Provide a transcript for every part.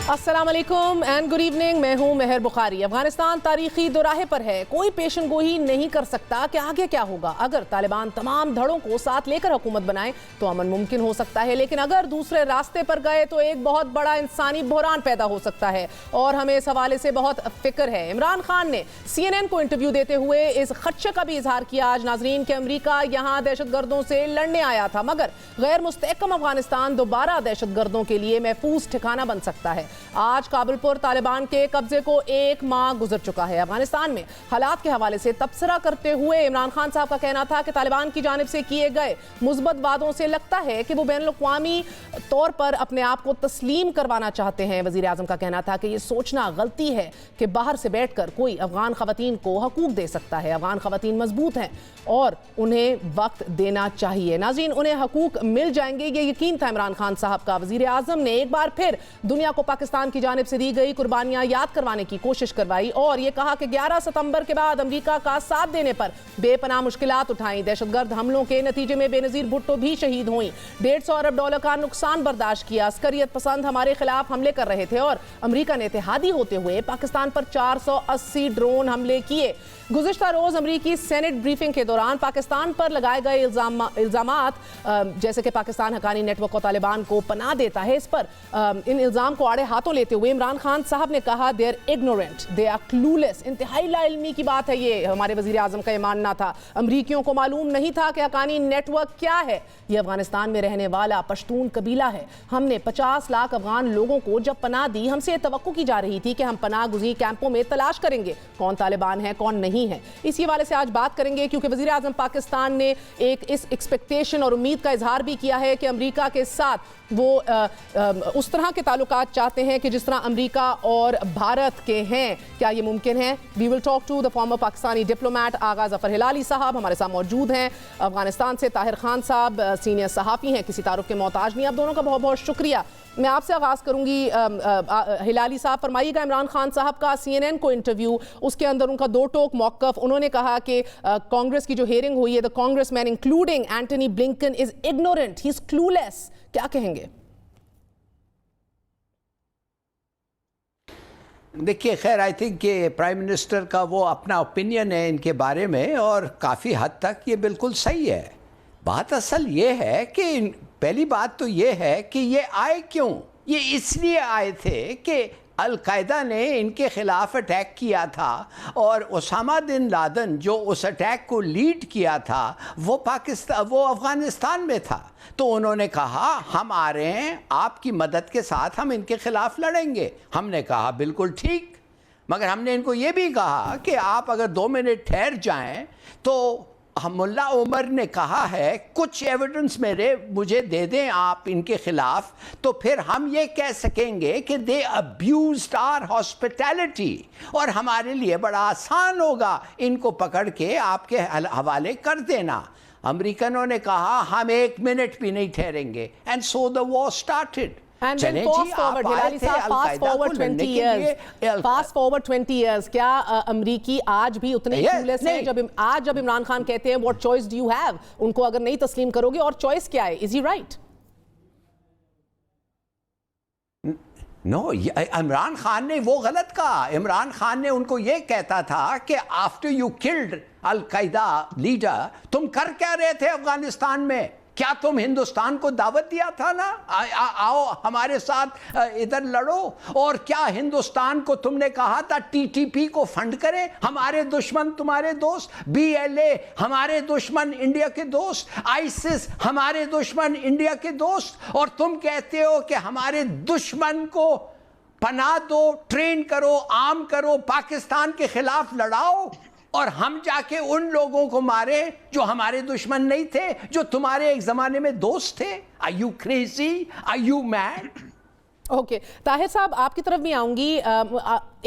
अस्सलाम वालेकुम and good evening. मैं हूं मेहर बुखारी। अफगानिस्तान तारीखी दोराहे पर है। कोई पेशन गोई नहीं कर सकता कि आगे क्या होगा। अगर तालिबान तमाम धड़ों को साथ लेकर हुकूमत बनाए तो अमन मुमकिन हो सकता है, लेकिन अगर दूसरे रास्ते पर गए तो एक बहुत बड़ा इंसानी बहरान पैदा हो सकता है और हमें इस हवाले से बहुत फिक्र है। इमरान खान ने CNN को इंटरव्यू देते हुए इस खदशे का भी इजहार किया आज नाजरीन के अमरीका यहाँ दहशत गर्दों से लड़ने आया था, मगर गैर मुस्तहकम अफगानिस्तान दोबारा दहशत गर्दों के लिए महफूज ठिकाना बन सकता है। आज काबुल पर तालिबान के कब्जे को 1 माह गुजर चुका है। अफगानिस्तान में हालात के हवाले से तबसरा करते हुए इमरान खान साहब का कहना था कि तालिबान की जानिब से किए गए मुस्बत वादों से लगता है कि वो बैनुल-अक़वामी तौर पर अपने आप को तस्लीम करवाना चाहते हैं। वज़ीर आज़म का कहना था कि ये सोचना गलती है कि बाहर से बैठकर कोई अफगान ख़वातीन को हकूक़ दे सकता है। अफगान ख़वातीन मजबूत हैं और उन्हें वक्त देना चाहिए। नाज़रीन, उन्हें हकूक़ मिल जाएंगे, ये यकीन था इमरान खान साहब का। वज़ीर आज़म ने एक बार फिर दुनिया को पाकिस्तान की जानिब से दी गई कुर्बानियां याद करवाने की कोशिश करवाई और ये कहा कि 11 सितंबर के बाद अमेरिका का साथ देने पर बेपनाह मुश्किलात उठाई। दहशतगर्द हमलों के नतीजे में बेनज़ीर भुट्टो भी शहीद हुई। $150 अरब का नुकसान बर्दाश्त किया। अस्करियत पसंद हमारे खिलाफ हमले कर रहे थे और अमेरिका ने इत्तेहादी होते हुए पाकिस्तान पर 480 ड्रोन हमले किए। गुज़िश्ता रोज अमरीकी सेनेट ब्रीफिंग के दौरान पाकिस्तान पर लगाए गए इल्जामात, जैसे कि पाकिस्तान हकानी नेटवर्क को तालिबान को पनाह देता है, इस पर इन इल्जाम को आड़े हाथों लेते हुए इमरान खान साहब ने कहा they are ignorant, they are clueless. इंतहाई लाइल्मी की बात है ये। हमारे वज़ीर आज़म का ये मानना था अमरीकियों को मालूम नहीं था कि हकानी नेटवर्क क्या है। ये अफगानिस्तान में रहने वाला पश्तून कबीला है। हमने 50 लाख अफगान लोगों को जब पनाह दी, हमसे ये तवक्को की जा रही थी कि हम पनाह गुज़ी कैंपों में तलाश करेंगे कौन तालिबान है कौन नहीं है। इसी हवाले से आज बात करेंगे क्योंकि वज़ीर आज़म पाकिस्तान ने एक इस एक्सपेक्टेशन और उम्मीद का इजहार भी किया है कि अमरीका के साथ वो उस तरह के ताल्लुकात चाहते हैं कि जिस तरह अमरीका और भारत के हैं। क्या ये मुमकिन है? We will talk to the former Pakistani diplomat Agha Zafar Hilali साहब हमारे साथ मौजूद हैं। अफगानिस्तान से ताहिर खान साहब सीनियर सहाफ़ी हैं, किसी तारुफ के मोहताज नहीं। आप दोनों का बहुत बहुत शुक्रिया। मैं आपसे आगाज़ करूंगी। हिलाली साहब, फरमाइएगा, इमरान खान साहब का CNN को इंटरव्यू, उसके अंदर उनका दो टोक मौक़िफ़। उन्होंने कहा कि कांग्रेस की जो हेयरिंग हुई है, the Congress man including Antony Blinken is ignorant, he is clueless. क्या कहेंगे? देखिए, खैर आई थिंक कि प्राइम मिनिस्टर का वो अपना ओपिनियन है इनके बारे में और काफ़ी हद तक ये बिल्कुल सही है। बात असल ये है कि पहली बात तो ये है कि ये आए क्यों। ये इसलिए आए थे कि अल-कायदा ने इनके ख़िलाफ़ अटैक किया था और ओसामा बिन लादेन जो उस अटैक को लीड किया था वो अफ़गानिस्तान में था। तो उन्होंने कहा हम आ रहे हैं, आपकी मदद के साथ हम इनके ख़िलाफ़ लड़ेंगे। हमने कहा बिल्कुल ठीक, मगर हमने इनको ये भी कहा कि आप अगर 2 मिनट ठहर जाएं तो मुल्ला उमर ने कहा है कुछ एविडेंस मुझे दे दें आप इनके ख़िलाफ़, तो फिर हम ये कह सकेंगे कि दे अब्यूज्ड आवर हॉस्पिटैलिटी और हमारे लिए बड़ा आसान होगा इनको पकड़ के आपके हवाले कर देना। अमेरिकनों ने कहा हम 1 मिनट भी नहीं ठहरेंगे and so the war started. And then fast forward, Hilali साहब, fast forward 20 years. Fast forward 20 years. क्या अमरीकी आज भी उतने clueless हैं जब इमरान खान कहते हैं what choice do you have? उनको अगर नहीं तस्लीम करोगे और choice क्या है? Is he right? No, Imran Khan ने वो गलत कहा। इमरान खान ने उनको ये कहता था कि after you killed al Qaeda leader तुम कर क्या रहे थे अफगानिस्तान में? क्या तुम हिंदुस्तान को दावत दिया था ना, आओ हमारे साथ इधर लड़ो? और क्या हिंदुस्तान को तुमने कहा था TTP को फंड करें? हमारे दुश्मन तुम्हारे दोस्त, BLA हमारे दुश्मन इंडिया के दोस्त, ISIS हमारे दुश्मन इंडिया के दोस्त, और तुम कहते हो कि हमारे दुश्मन को पनाह दो, ट्रेन करो, आर्म करो, पाकिस्तान के खिलाफ लड़ाओ, और हम जाके उन लोगों को मारे जो हमारे दुश्मन नहीं थे, जो तुम्हारे एक जमाने में दोस्त थे। Are you crazy? Are you mad? Okay, Tahir साहब आपकी तरफ भी आऊंगी।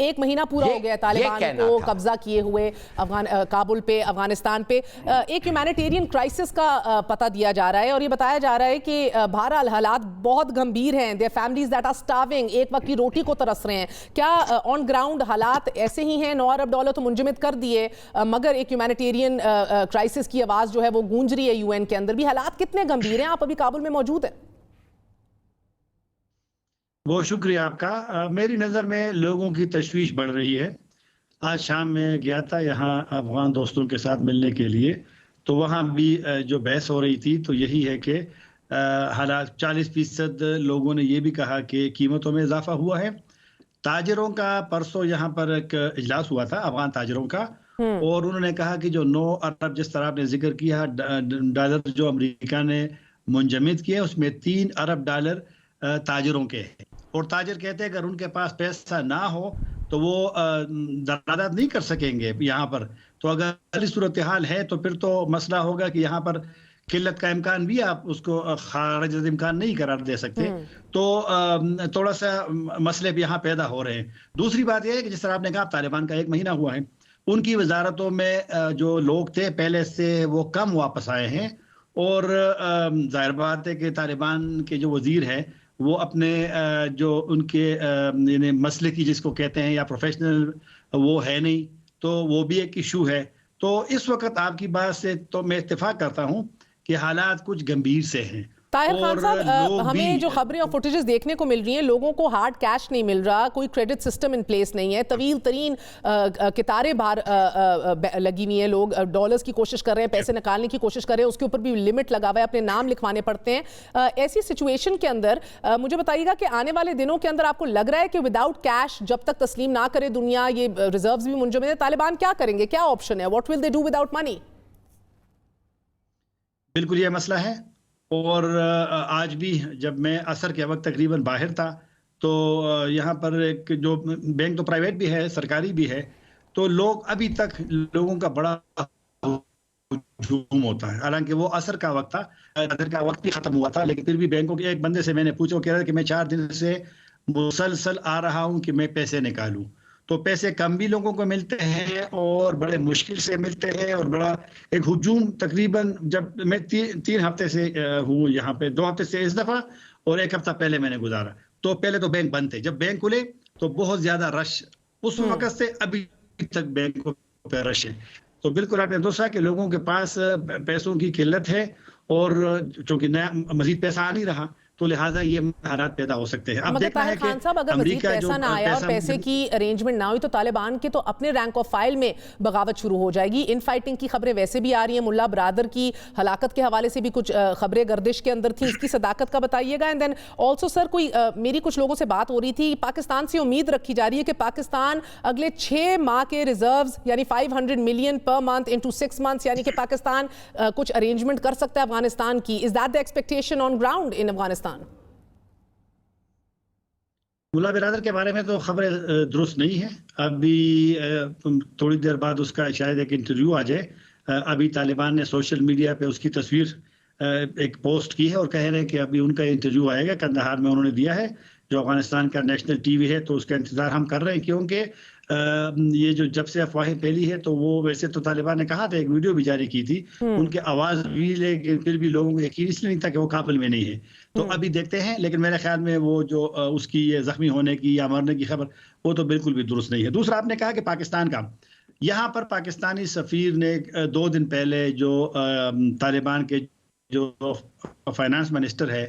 1 महीना पूरा हो गया तालिबान को कब्जा किए हुए काबुल पे, अफगानिस्तान पे। एक ह्यूमैनिटेरियन क्राइसिस का पता दिया जा रहा है और ये बताया जा रहा है कि बहरहाल हालात बहुत गंभीर हैं। There families that are starving, एक वक्त की रोटी को तरस रहे हैं। क्या ऑन ग्राउंड हालात ऐसे ही हैं? $9 अरब तो मुंजमद कर दिए, मगर एक ह्यूमैनिटेरियन क्राइसिस की आवाज़ जो है वो गूंज रही है UN के अंदर भी। हालात कितने गंभीर हैं? आप अभी काबुल में मौजूद हैं। بہت شکریہ آپ کا. میری نظر میں لوگوں کی تشویش بڑھ رہی ہے. آج شام میں گیا تھا یہاں افغان دوستوں کے ساتھ ملنے کے لیے, تو وہاں بھی جو بحث ہو رہی تھی تو یہی ہے کہ حالات 40% لوگوں نے یہ بھی کہا کہ قیمتوں میں اضافہ ہوا ہے. تاجروں کا پرسوں یہاں پر ایک اجلاس ہوا تھا افغان تاجروں کا, اور انہوں نے کہا کہ جو 9 ارب جس طرح آپ نے ذکر کیا ڈالر جو امریکہ نے منجمد کیے, اس میں 3 ارب ڈالر تاجروں کے ہیں. اور تاجر کہتے ہیں اگر ان کے پاس پیسہ نہ ہو تو وہ درآمد نہیں کر سکیں گے یہاں پر. تو اگر ایسی صورتحال ہے تو پھر تو مسئلہ ہوگا کہ یہاں پر قلت کا امکان بھی آپ اس کو خارج امکان نہیں قرار دے سکتے. تو تھوڑا سا مسئلے بھی یہاں پیدا ہو رہے ہیں. دوسری بات یہ ہے کہ جس طرح آپ نے کہا طالبان کا 1 مہینہ ہوا ہے, ان کی وزارتوں میں جو لوگ تھے پہلے سے وہ کم واپس آئے ہیں, اور ظاہر بات ہے کہ طالبان کے جو وزیر ہیں وہ اپنے جو ان کے یعنی مسلکی جس کو کہتے ہیں یا پروفیشنل وہ ہے نہیں, تو وہ بھی ایک ایشو ہے. تو اس وقت آپ کی بات سے تو میں اتفاق کرتا ہوں کہ حالات کچھ گمبھیر سے ہیں. طاہر خان صاحب, ہمیں جو خبریں اور فوٹیجز دیکھنے کو مل رہی ہیں, لوگوں کو ہارڈ کیش نہیں مل رہا, کوئی کریڈٹ سسٹم ان پلیس نہیں ہے, طویل ترین قطاریں باہر لگی ہوئی ہیں, لوگ ڈالرز کی کوشش کر رہے ہیں, پیسے نکالنے کی کوشش کر رہے ہیں, اس کے اوپر بھی لمٹ لگا ہوا ہے, اپنے نام لکھوانے پڑتے ہیں. ایسی سچویشن کے اندر مجھے بتائیے گا کہ آنے والے دنوں کے اندر آپ کو لگ رہا ہے کہ وداؤٹ کیش جب تک تسلیم نہ کرے دنیا, یہ ریزروز بھی منجمد ہیں, طالبان کیا کریں گے, کیا آپشن ہے, what will they do without money? بالکل یہ مسئلہ ہے. اور آج بھی جب میں عصر کے وقت تقریباً باہر تھا تو یہاں پر ایک جو بینک تو پرائیویٹ بھی ہے سرکاری بھی ہے, تو لوگ ابھی تک لوگوں کا بڑا ہجوم ہوتا ہے. حالانکہ وہ عصر کا وقت تھا, عصر کا وقت بھی ختم ہوا تھا, لیکن پھر بھی بینکوں کے ایک بندے سے میں نے پوچھا, وہ کہہ رہا کہ میں 4 دن سے مسلسل آ رہا ہوں کہ میں پیسے نکالوں. تو پیسے کم بھی لوگوں کو ملتے ہیں اور بڑے مشکل سے ملتے ہیں, اور بڑا ایک ہجوم تقریباً جب میں 3 ہفتے سے ہوں یہاں پہ, 2 ہفتے سے اس دفعہ اور 1 ہفتہ پہلے میں نے گزارا, تو پہلے تو بینک بند تھے, جب بینک کھلے تو بہت زیادہ رش, اس وقت سے ابھی تک بینکوں پہ رش ہے. تو بالکل آپ نے دوسرا کہ لوگوں کے پاس پیسوں کی قلت ہے, اور چونکہ نیا مزید پیسہ آ نہیں رہا تو لہٰذا یہ حالات پیدا ہو سکتے ہیں. اب دیکھنا ہے کہ خان صاحب اگر مزید پیسہ نہ آیا اور پیسے کی ارینجمنٹ نہ ہوئی تو طالبان کے تو اپنے رینک آف فائل میں بغاوت شروع ہو جائے گی. ان فائٹنگ کی خبریں ویسے بھی آ رہی ہیں, ملا برادر کی ہلاکت کے حوالے سے بھی کچھ خبریں گردش کے اندر تھیں, اس کی صداقت کا بتائیے گا. اینڈ دین آلسو سر, کوئی میری کچھ لوگوں سے بات ہو رہی تھی, پاکستان سے امید رکھی جا رہی ہے کہ پاکستان اگلے 6 ماہ کے ریزروز یعنی 500 million per month into 6 months, یعنی کہ پاکستان کچھ ارینجمنٹ کر سکتا ہے افغانستان کی. Is that the expectation on ground in Afghanistan? Mullah Baradar کے بارے میں تو خبریں درست نہیں ہے. ابھی تھوڑی دیر بعد اس کا شاید ایک انٹرویو آ جائے. ابھی طالبان نے سوشل میڈیا پہ اس کی تصویر ایک پوسٹ کی ہے اور کہہ رہے ہیں کہ ابھی ان کا انٹرویو آئے گا, قندھار میں انہوں نے دیا ہے جو افغانستان کا نیشنل ٹی وی ہے, تو اس کا انتظار ہم کر رہے ہیں. کیونکہ یہ جو جب سے افواہیں پھیلی ہے تو وہ ویسے تو طالبان نے کہا تھا, ایک ویڈیو بھی جاری کی تھی ان کے آواز بھی, لیکن پھر بھی لوگوں کو یقین اس لیے نہیں تھا کہ وہ کابل میں نہیں ہے. تو ابھی دیکھتے ہیں, لیکن میرے خیال میں وہ جو اس کی یہ زخمی ہونے کی یا مرنے کی خبر وہ تو بالکل بھی درست نہیں ہے. دوسرا آپ نے کہا کہ پاکستان کا, یہاں پر پاکستانی سفیر نے 2 دن پہلے جو طالبان کے جو فائنانس منسٹر ہے,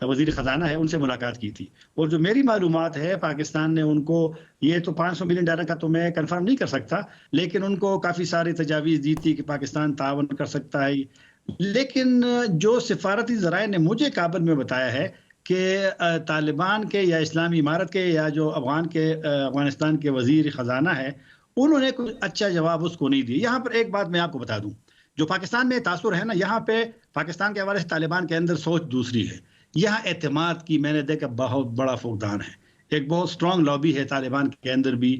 وزیر خزانہ ہے, ان سے ملاقات کی تھی. اور جو میری معلومات ہے پاکستان نے ان کو, یہ تو $500 ملین کا تو میں کنفرم نہیں کر سکتا, لیکن ان کو کافی ساری تجاویز دی تھی کہ پاکستان تعاون کر سکتا ہے. لیکن جو سفارتی ذرائع نے مجھے کابل میں بتایا ہے کہ طالبان کے یا اسلامی امارت کے یا جو افغانستان کے وزیر خزانہ ہے, انہوں نے کوئی اچھا جواب اس کو نہیں دیا. یہاں پر ایک بات میں آپ کو بتا دوں, جو پاکستان میں تاثر ہے نا, یہاں پہ پاکستان کے حوالے سے طالبان کے اندر سوچ دوسری ہے. یہاں اعتماد کی میں نے دیکھا بہت بڑا فقدان ہے. ایک بہت سٹرونگ لابی ہے طالبان کے اندر بھی,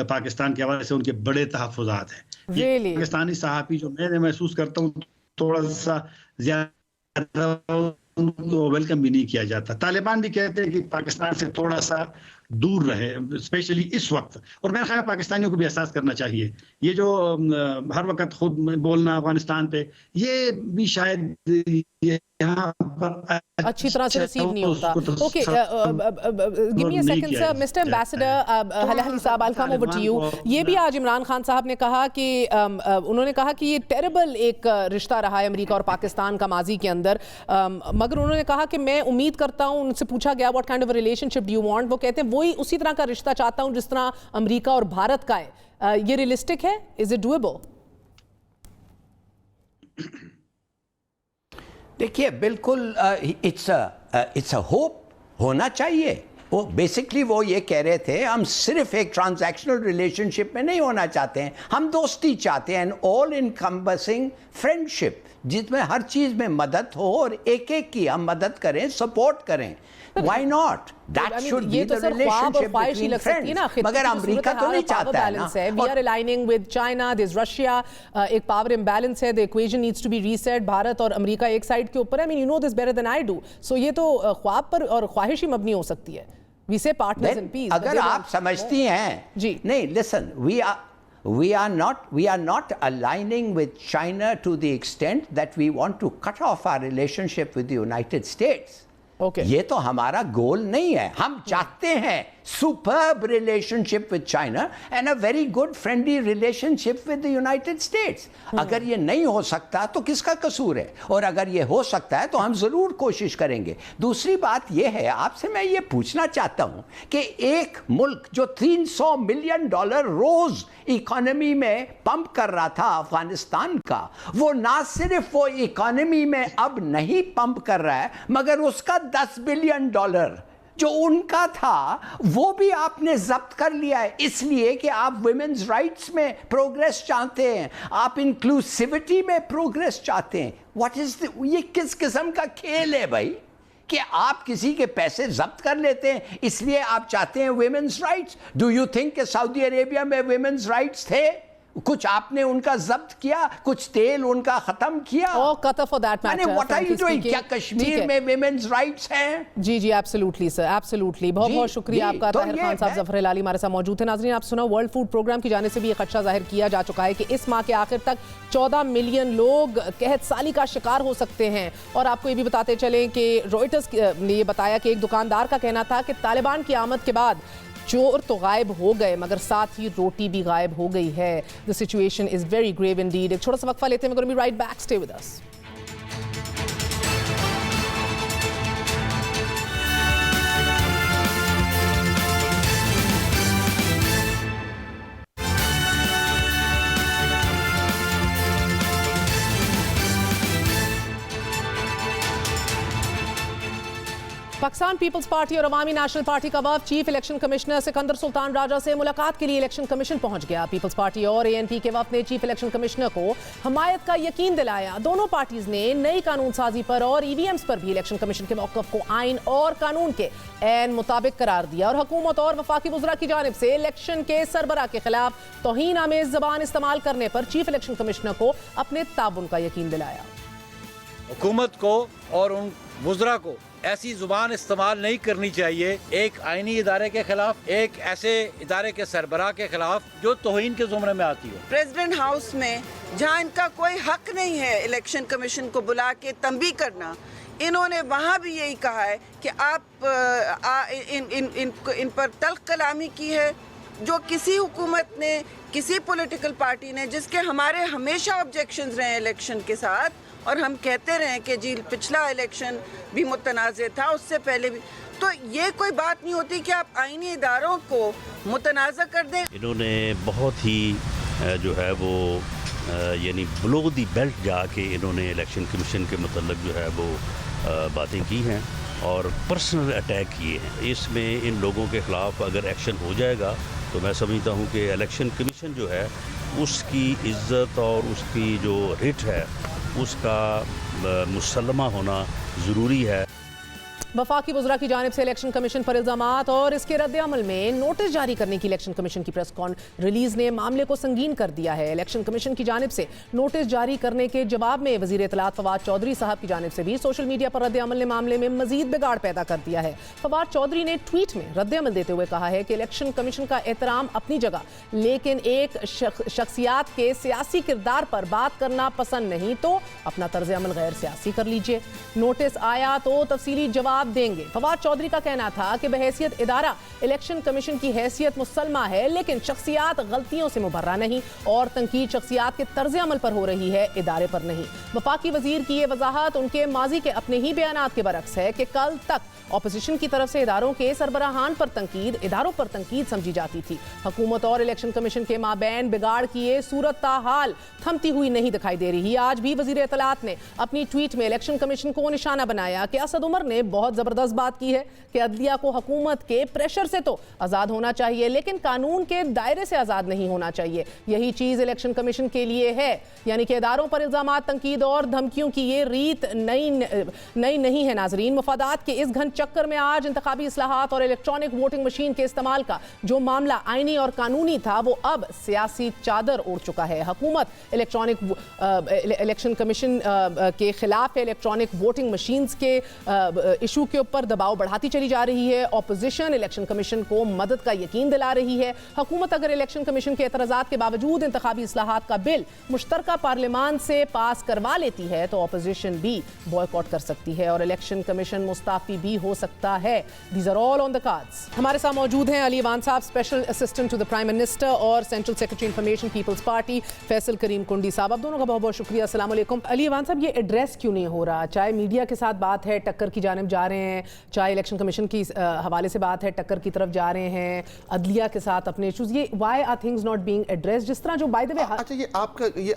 پاکستان کے حوالے سے ان کے بڑے تحفظات ہیں. پاکستانی صحافی جو میں نے محسوس کرتا ہوں تھوڑا سا زیادہ ان کو ویلکم بھی نہیں کیا جاتا. طالبان بھی کہتے ہیں کہ پاکستان سے تھوڑا سا دور رہے, اسپیشلی اس وقت. اور میرا خیال پاکستانیوں کو بھی احساس کرنا چاہیے, یہ جو ہر وقت خود بولنا افغانستان پہ, یہ بھی شاید یہ यहाँ पर अच्छी तरह से रिसीव नहीं होता. Okay, give me a second, sir. Mr. Ambassador, हलहली साहब, I'll come over to you. ये भी आज इमरान खान साहब ने कहा कि उन्होंने कहा कि ये टेरेबल एक रिश्ता रहा है अमेरिका और पाकिस्तान का माजी के अंदर, मगर उन्होंने कहा कि मैं उम्मीद करता हूँ, उनसे पूछा गया what kind of relationship do you want, वो कहते हैं वही उसी तरह का रिश्ता चाहता हूँ जिस तरह अमेरिका और भारत का है. ये रियलिस्टिक है? Is it doable? देखिए बिल्कुल इट्स अ होप होना चाहिए. वो बेसिकली वो ये कह रहे थे हम सिर्फ एक ट्रांजैक्शनल रिलेशनशिप में नहीं होना चाहते हैं, हम दोस्ती चाहते हैं, एन ऑल इनकम्बसिंग फ्रेंडशिप जिसमें हर चीज में मदद हो और एक एक की हम मदद करें, सपोर्ट करें. Why not? That should be the relationship between friends. मगर अमेरिका तो नहीं चाहता है ना. We are aligning with China, there's Russia, एक power imbalance है, the equation needs to be reset. Bharat और अमेरिका एक साइड के ऊपर है. I mean, you know this better than I do. So ये तो ख्वाब पर और ख्वाहिश ही मबनी हो सकती है. We say partners in peace. अगर आप समझती हैं, जी नहीं, listen, we are not aligning with China to the extent that we want to cut off our relationship with the United States. Okay. ये तो हमारा गोल नहीं है. हम चाहते हैं superb relationship with China and a very good friendly relationship with the United States. अगर ये नहीं हो सकता तो किसका कसूर है, और अगर ये हो सकता है तो हम जरूर कोशिश करेंगे. दूसरी बात ये है, आपसे मैं ये पूछना चाहता हूं कि एक मुल्क जो $300 मिलियन रोज इकोनॉमी में पंप कर रहा था अफगानिस्तान का, वो ना सिर्फ वो इकोनॉमी में अब नहीं पंप कर रहा है, मगर उसका $10 बिलियन जो उनका था वो भी आपने जब्त कर लिया है, इसलिए कि आप वुमेन्स राइट्स में प्रोग्रेस चाहते हैं, आप इंक्लूसिविटी में प्रोग्रेस चाहते हैं. व्हाट इज ये किस किस्म का खेल है भाई कि आप किसी के पैसे जब्त कर लेते हैं इसलिए आप चाहते हैं women's rights? Do you think कि सऊदी अरेबिया में वुमेन्स राइट्स थे? कुछ आपने उनका जब्त किया, कुछ तेल उनका खत्म किया. Qatar for that matter. What are you doing? क्या कश्मीर में वुमेन्स राइट्स हैं? जी एब्सोल्युटली सर, एब्सोल्युटली. बहुत बहुत शुक्रिया आपका. ताहिर खान साहब, जफर हिलाली हमारे साथ मौजूद थे. नाज़रीन, आप सुना, वर्ल्ड फूड प्रोग्राम की जानिब से भी ये खदशा जाहिर किया जा चुका है कि इस माह के आखिर तक 14 मिलियन लोग कहत साली का शिकार हो सकते हैं. और आपको ये भी बताते चलें कि रॉयटर्स ने ये बताया कि एक दुकानदार का कहना था कि तालिबान की आमद के बाद चोर तो गायब हो गए मगर साथ ही रोटी भी गायब हो गई है. The situation is very grave indeed. एक छोटा सा वक्फा लेते हैं. we're going to be right back. Stay with us. Pakistan Peoples Party और अवामी नेशनल पार्टी का वफ़द chief election commissioner Sikandar Sultan Raja से मुलाकात के लिए इलेक्शन कमीशन पहुंच गया. पीपल्स पार्टी और एएनपी के वफ़द ने चीफ इलेक्शन कमिश्नर को हमायत का यकीन दिलाया. दोनों पार्टीज ने नई कानून साजी पर और ईवीएम्स पर भी इलेक्शन कमीशन के मौक़िफ़ को आइन और कानून के ऐन मुताबिक करार दिया. और हुकूमत और वफाकी वज़रा की जानिब से इलेक्शन के सरबरा के खिलाफ तौहीन आमेज़ ज़बान इस्तेमाल करने पर चीफ इलेक्शन कमिश्नर को अपने ताबुन का यकीन दिलाया. हुकूमत को और उन वज़रा को ऐसी जुबान इस्तेमाल नहीं करनी चाहिए एक आईनी इदारे के खिलाफ, एक ऐसे इदारे के सरबराह के खिलाफ जो तौहीन के ज़ुमरे में आती है. प्रेसिडेंट हाउस में जहां इनका कोई हक नहीं है इलेक्शन कमीशन को बुला के तंबीह करना, इन्होंने वहां भी यही कहा है कि आप इन पर तल्ख कलामी की है जो किसी हुकूमत ने, किसी पॉलिटिकल पार्टी ने, जिसके हमारे हमेशा ऑब्जेक्शंस रहे इलेक्शन के साथ. और हम कहते रहे कि जी पिछला इलेक्शन भी मुतनाज़ था, उससे पहले भी. तो ये कोई बात नहीं होती कि आप आईनी इदारों को मुतनाज़ कर दें. इन्होंने बहुत ही जो है वो यानी बिलो दी बेल्ट जाके इन्होंने इलेक्शन कमीशन के मतलब जो है वो बातें की हैं और पर्सनल अटैक किए हैं. इसमें इन लोगों के ख़िलाफ़ अगर एक्शन हो जाएगा तो मैं समझता हूँ कि इलेक्शन कमीशन जो है उसकी इज़्ज़त और उसकी जो रिट है उसका मुसल्लमा होना ज़रूरी है. वफाकी वज़रा की जानिब से इलेक्शन कमीशन पर इल्ज़ामात और इसके रद्द अमल में नोटिस जारी करने की इलेक्शन कमीशन की प्रेस रिलीज ने मामले को संगीन कर दिया है। इलेक्शन कमीशन की जानिब से नोटिस जारी करने के जवाब में वज़ीर इत्तलात फवाद चौधरी साहब की जानिब से भी सोशल मीडिया पर रद्द अमल ने मामले में मजीद बिगाड़ पैदा कर दिया है। फवाद चौधरी ने ट्वीट में रद्द अमल देते हुए कहा है कि इलेक्शन कमीशन का एहतराम अपनी जगह, लेकिन एक शख्सियात के सियासी किरदार पर बात करना पसंद नहीं तो अपना तर्ज अमल गैर सियासी कर लीजिए। नोटिस आया तो तफसीली जवाब देंगे। फवाद चौधरी का कहना था कि बहैसियत इदारा इलेक्शन कमीशन की हैसियत मुसलमा है, लेकिन शख्सियात गलतियों से मुबर्रा नहीं और तनकीद शख्सियात के तर्ज अमल पर हो रही है, इदारे पर नहीं। वफाकी वजीर की ये वजाहत उनके माजी के अपने ही बयानात के बरक्स है कि कल तक ऑपोजिशन की तरफ से इदारों के सरबराहान पर तनकीद, इदारों पर तनकीद समझी जाती थी। हुकूमत और इलेक्शन कमीशन के माबैन बिगाड़ की ये सूरत हाल थमती हुई नहीं दिखाई दे रही। आज भी वजीर इत्तलात ने अपनी ट्वीट में इलेक्शन कमीशन को निशाना बनाया कि असद उमर ने बहुत जबरदस्त बात की है कि अदलिया को हुकूमत के प्रेशर से तो आज़ाद होना चाहिए, लेकिन कानून के दायरे से आज़ाद नहीं होना चाहिए। यही चीज़ इलेक्शन कमीशन के लिए है, यानी कि इदारों पर इल्ज़ामात, तनकीद और धमकियों की ये रीत नई नहीं है। नाजरीन, मफादात के इस घन चक्कर में आज इंतखाबी इस्लाहात और इलेक्ट्रॉनिक वोटिंग मशीन के इस्तेमाल का जो मामला आईनी और कानूनी था वो अब सियासी चादर ओढ़ चुका है। हुकूमत इलेक्शन कमीशन के खिलाफ इलेक्ट्रॉनिक वोटिंग मशीन्स के इशू के ऊपर दबाव बढ़ाती चली जा रही है। ऑपोजिशन इलेक्शन कमीशन को मदद का यकीन दिला रही है। हुकूमत अगर इलेक्शन कमीशन के एतराज़ात के बावजूद इंतखाबी इस्लाहात का बिल मुश्तरका पार्लियामान से पास करवा लेती है तो ऑपोजिशन भी बॉयकॉट कर सकती है और इलेक्शन कमीशन मुस्ताफी भी हो सकता है। These are all on the cards. हमारे साथ मौजूद हैं अली अवान साहब, special assistant to the prime minister और central secretary information People's Party Faisal Karim Kundi साहब। आप दोनों का बहुत बहुत शुक्रिया। अस्सलाम वालेकुम। अली अवान साहब, ये एड्रेस क्यों नहीं हो रहा? चाहे मीडिया के साथ बात है, टक्कर की जानिब जा रहे हैं, चाहे इलेक्शन कमीशन की हवाले से बात है, टक्कर की तरफ जा रहे हैं, अदलिया के साथ अपने इशूज, ये why are things not being address? जिस तरह जो बाय द वे, अच्छा, ये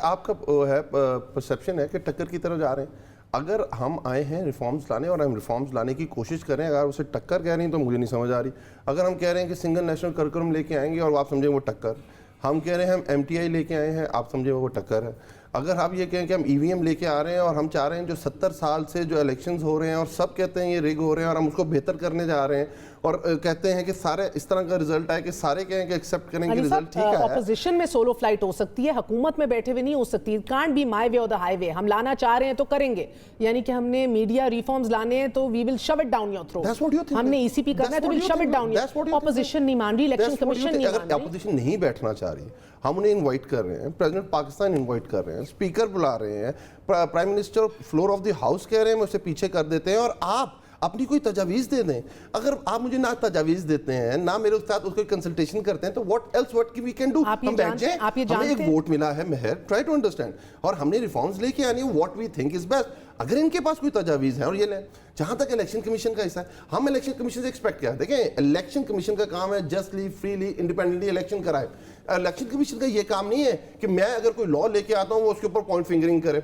आपका है परसेप्शन है कि टक्कर की तरफ जा रहे हैं। अगर हम आए हैं रिफॉर्म्स लाने और हम रिफॉर्म्स लाने की कोशिश कर रहे हैं, अगर उसे टक्कर कह रही हैं तो मुझे नहीं समझ आ रही। अगर हम कह रहे हैं कि सिंगल नेशनल करिकुलम लेके आएंगे और आप समझें वो टक्कर, हम कह रहे हैं हम MTI लेके आए हैं, आप समझे वो टक्कर है। अगर आप ये कहें कि हम EVM लेके आ रहे हैं और हम चाह रहे हैं जो 70 साल से जो इलेक्शंस हो रहे हैं और सब कहते हैं ये रिग हो रहे हैं और हम उसको बेहतर करने जा रहे हैं और कहते हैं कि सारे इस तरह का रिजल्ट आए कि सारे कहें कि एक्सेप्ट करेंगे रिजल्ट ठीक है। ऑपोजिशन में सोलो फ्लाइट हो सकती है, हुकूमत में बैठे हुए नहीं हो सकती। कांट बी माय वे और द हाईवे। हम लाना चाह रहे हैं तो करेंगे, यानी कि हमने मीडिया रिफॉर्म्स लाने हैं तो वी विल शव इट डाउन योर थ्रोट। हमने ECP करना है तो विल शव इट डाउन योर। ऑपोजिशन नहीं मान रही, इलेक्शन कमीशन नहीं मान रही। अगर ऑपोजिशन नहीं बैठना चाह रही, हम उन्हें इनवाइट कर रहे हैं, प्रेसिडेंट पाकिस्तान इनवाइट कर रहे हैं, स्पीकर बुला रहे हैं, prime minister floor of the house कह रहे हैं, मुझसे पीछे कर देते हैं और आप अपनी कोई तजावीज़ दे दें। अगर आप मुझे ना तजावीज़ देते हैं, ना मेरे साथ उसको कंसल्टेशन करते हैं, तो व्हाट वी कैन डू? हम बैठ जाएं, हमें एक वोट मिला है मेहर, ट्राई टू अंडरस्टैंड, और हमने रिफॉर्म्स लेके आनी है, what we think is best. अगर इनके पास कोई तजावीज़ है और ये लें। जहाँ तक इलेक्शन कमीशन का हिस्सा है, हम इलेक्शन कमीशन से एक्सपेक्ट क्या है? देखें, इलेक्शन कमीशन का काम है जस्टली, फ्रीली, इंडिपेंडेंटली इलेक्शन कराए। इलेक्शन कमीशन का ये काम नहीं है कि मैं अगर कोई लॉ लेके आता हूँ वो उसके ऊपर पॉइंट फिंगरिंग करे।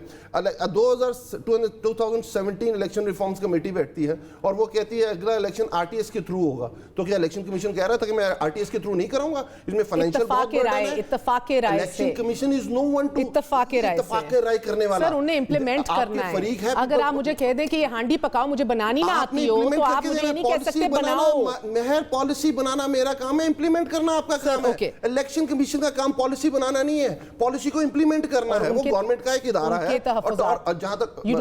2017 इलेक्शन रिफॉर्म्स कमेटी बैठती है और वो कहती है अगला इलेक्शन RTS के थ्रू होगा। तो क्या इलेक्शन कमीशन कह रहा था कि मैं RTS के थ्रू नहीं कराऊंगा? इसमें फाइनेंशियल बहुत बर्डन है। इत्तफाक राय, election commission is no one to इत्तफाक राय करने वाला। सर, उन्हें इंप्लीमेंट करना है। अगर आप मुझे कह दें कि ये हांडी पकाओ, मुझे बनानी ना आती हो, तो आप मुझे नहीं कह सकते बनाओ। मेहर, पॉलिसी बनाना मेरा काम है, इंप्लीमेंट करना आपका काम है। इलेक्शन कमीशन का काम पॉलिसी बनाना नहीं है, पॉलिसी को इंप्लीमेंट करना है। वो गवर्नमेंट का एक इदारा है। और जहां तक यू